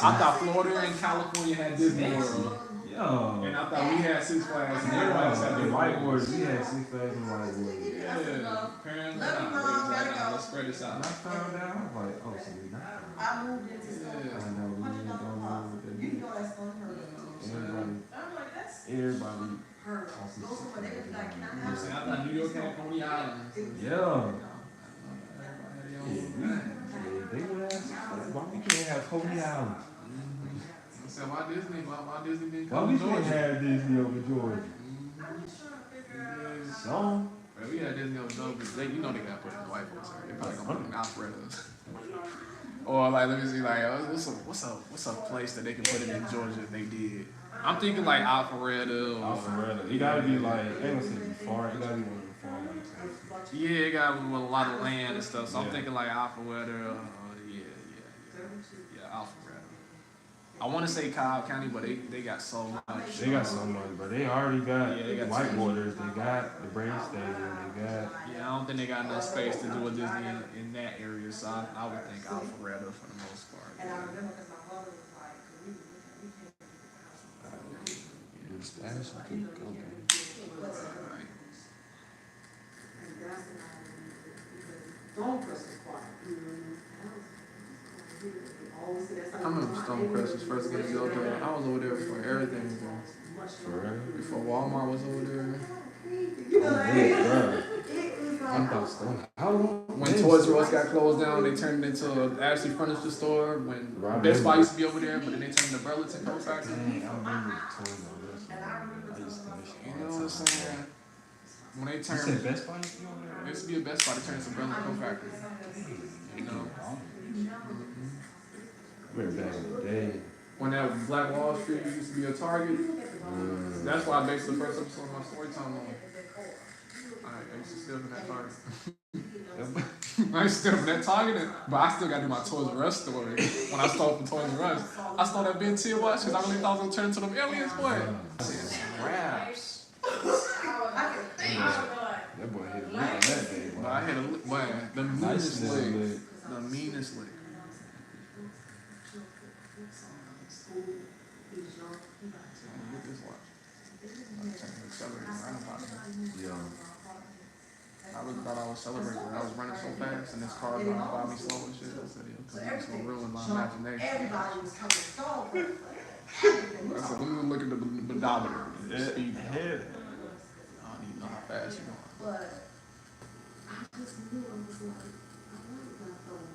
I thought Florida and California had Disney World. Yo. And I thought we had Six Flags and everybody else had the whiteboards. We had Six Flags and whiteboards. Yeah. Apparently not. Let's spread this out. And I found out, I was like, oh, so we not. I moved into I know we didn't go along with that. You know that's everybody heard of I thought New York had Coney Island. Yeah. They would have. Why we can't have Coney Island? I said, why Disney? Why Disney didn't come to Georgia? Why we can't have Disney over Georgia? So. Well, we had Disney over Georgia. You know they got put in the white folks. They probably gonna put in Alfredo's. Or like, let me see, like, what's a place that they can put it in Georgia if they did? I'm thinking like Alpharetta. Alpharetta. It gotta be like, I ain't gonna say far. It gotta be one of the far places. Yeah, it got with a lot of land and stuff. So I'm thinking like Alpharetta. Yeah, Alpharetta. I want to say Cobb County, but they got so much. They got so much, but they already got white borders. They got the Braves Stadium. They got. Yeah, I don't think they got enough space to do a Disney in that area, so I would think Alpharetta for the most part. Splash could go. I remember Stonecrest was first getting built there. I was over there before everything was built. For real? Before Walmart was over there. How long? When Toys R Us got closed down, they turned it into an Ashley Furniture Store. When Best Buy used to be over there, but then they turned it to Burlington Coat Factory. I remember Toys R Us. I used to miss You know what I'm saying? When they You turned, said Best Buy used to be over there? it used to be a Best Buy, they turned it to Burlington Coat Factory. You know? Remember back in the day. When that Black Wall Street used to be a Target, that's why I based the first episode of my story time on. I used to steal from that Target. I used to steal from that Target, but I still got to do my Toys R Us story. When I stole from Toys R Us, I stole that Ben 10 watch because I really thought I was going to turn into them aliens, boy. Raps. That boy hit a lick on that day, boy. But I hit a lick, boy, the meanest lick. The meanest lick. Get this watch. Yeah. I really thought I was celebrating. I was running so fast and this car was running by me slow and shit. I said, yeah, because it's going to ruin my imagination. Everybody was coming strong. I said, let me look at the pedometer. The speed. I don't even know how fast you're going. But I just knew I was like, I wanted that phone.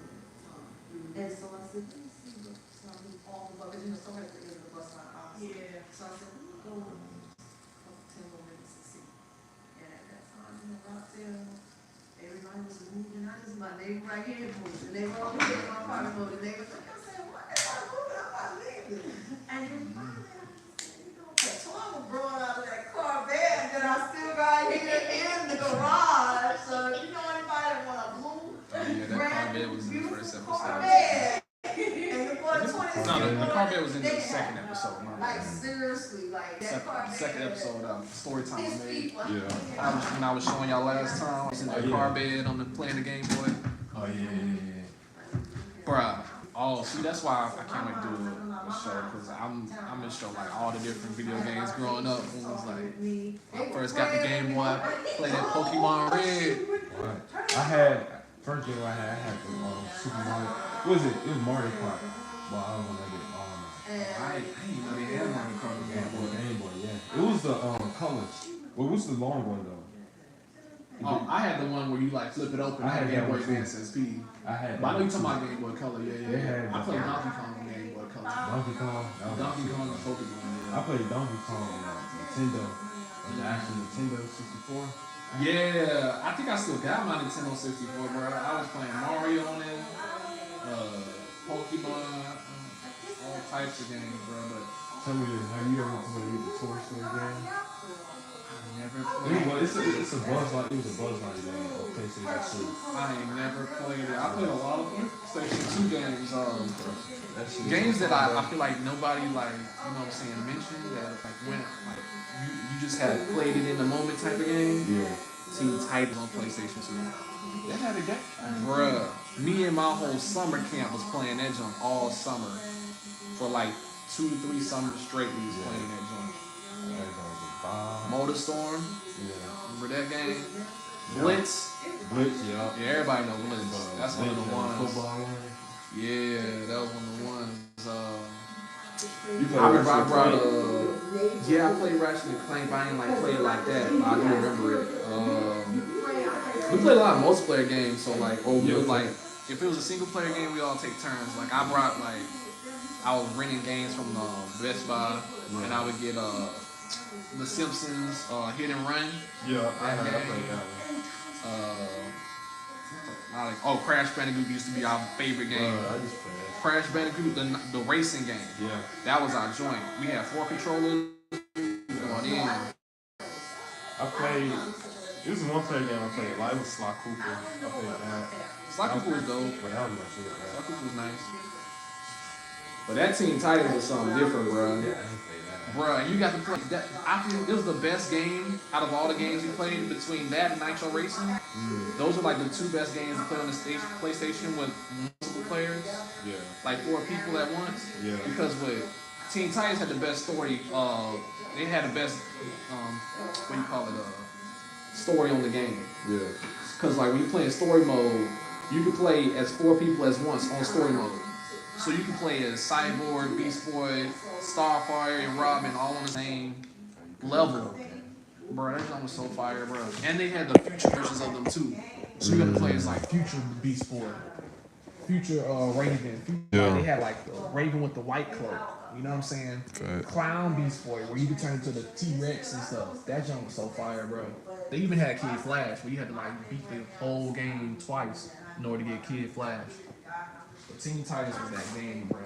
And so I said, let me see what's something off the bus. Because you know, so many things in the bus line. Yeah. So I said, let me go 10 more minutes to see. And at that time, you know, out there, everybody was moving. I just, my neighbor right here moved. And they were all moving. My partner moved. And they was like, I said, what? Everybody moving. I'm not leaving. And then finally, I said, you know, that Tom brought out of that car bed that I still got here in the garage. So if you know anybody that want a blue, Yeah, that car bed was in the first episode. bed. And the boy 20 No, the car bed was in the second episode. Like seriously, like that car bed. Second episode of story time I These made. people. Yeah. When I was showing y'all last time, I was in the car bed on the playing the Game Boy. Oh, yeah. Bruh. Oh, see, that's why I can't wait to do a show, because I'm gonna show like all the different video games growing up. When it was like, when I first got the Game Boy, I played that Pokemon Red. What? I had, first game I had the Super Mario. What was it? It was Mario Kart. Well, I don't know if I didn't know they had Mario Kart on the Game Boy. Game Boy, yeah. It was the colors. Well, what's the long one though? Oh, I had the one where you like flip it open. I had Game that Boy one too. Advance SP. I had. But I know you talking about Game Boy Color, They yeah. had I played Donkey Kong on Game Boy Color. Donkey Kong. That was Donkey super Kong and fun. Pokemon, I yeah. played Donkey Kong on Nintendo. The actual Nintendo 64. Yeah, I think I still got my Nintendo 64, bro. I was playing Mario on it, Pokemon, all types of games, bro. But Tell me this, have you ever played the Toy Story game? I never It played. was a Buzz Light. It was a Buzz Light game on PlayStation 2. I ain't never played it. I played a lot of PlayStation 2 games. That shit is Games so that fun, I feel like nobody like, you know what I'm saying, mentioned that like when like you just had played it in the moment type of game. Yeah. Team Titans on PlayStation 2. They had a game. Bruh, me and my whole summer camp was playing that jump all summer. For like 2 to 3 summers straight we was playing that jump. Motor Storm, Yeah. remember that game? Blitz. Blitz, yeah. Yeah, everybody know Blitz. That's one of the ones. Football one. Yeah, that was one of the ones. You I remember I brought yeah, I played Ratchet and Clank, but I didn't like play it like that. But I do remember it. We played a lot of multiplayer games, so like, we would like, if it was a single player game, we all take turns. Like I brought like, I was renting games from Best Buy, and I would get The Simpsons, Hit and Run. Yeah, I That played game. that one. Crash Bandicoot used to be our favorite game. I just played that. Crash Bandicoot, the racing game. Yeah. That was our joint. We had 4 controllers going in. I played. It was one player game I played. Like, it was Sly Cooper. I played that. Sly Cooper was dope. But that was my shit. Sly Cooper was nice. But that Teen Titans was something different, bro. I didn't play that. Bruh, you got to play that. I think it was the best game out of all the games we played between that and Nitro Racing. Those are like the 2 best games to play on the PlayStation with multiple players. Yeah. Like 4 people at once. Yeah. Because with Teen Titans had the best story. They had the best what do you call it? Story on the game. Yeah. Cause like when you play in story mode, you can play as 4 people at once on story mode. So you can play as Cyborg, Beast Boy, Starfire, and Robin all on the same level. Bro, that game was so fire, bro. And they had the future versions of them too. So you gotta play as like future Beast Boy, future Raven. Yeah. They had like the Raven with the white cloak. You know what I'm saying? Okay. Clown Beast Boy, where you could turn into the T-Rex and stuff. That jump was so fire, bro. They even had Kid Flash, where you had to like beat the whole game twice in order to get Kid Flash. But Teen Titans was that game, bro.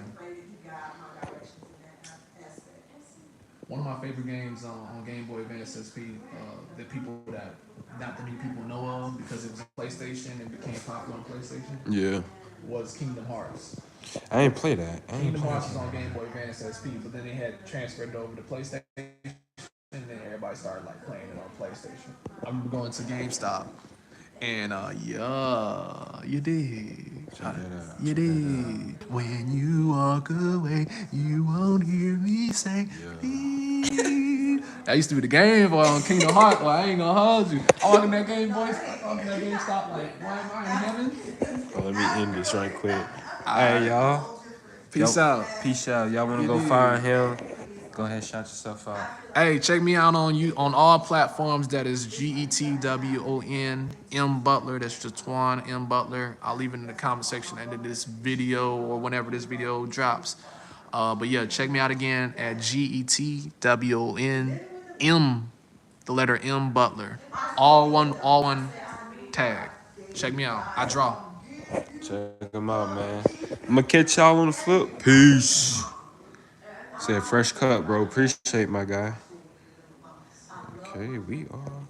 One of my favorite games on Game Boy Advance SP that not many people know of because it was on PlayStation and became popular on PlayStation. Yeah. Was Kingdom Hearts. I ain't play that. Kingdom Hearts was on Game Boy Advance SP, but then they had transferred it over to PlayStation, and then everybody started like playing it on PlayStation. I remember going to GameStop, and yeah, you did. You did. When you walk away, you won't hear me say. That used to be the Game Boy on Kingdom Hearts. Well, I ain't gonna hold you. I walk in that Game Boy, I walk in that GameStop like, why am I in heaven? Oh, let me end this right quick. Hey, y'all. Peace out. Peace out. Y'all want to go find him? Go ahead, shout yourself out. Hey, check me out on all platforms. That is GETWON M Butler. That's Jatwan M Butler. I'll leave it in the comment section under this video or whenever this video drops. But yeah, check me out again at GETWON M, the letter M Butler. All one tag. Check me out. I draw. Check them out, man. I'm going to catch y'all on the flip. Peace. Said fresh cut, bro. Appreciate my guy. Okay, we are.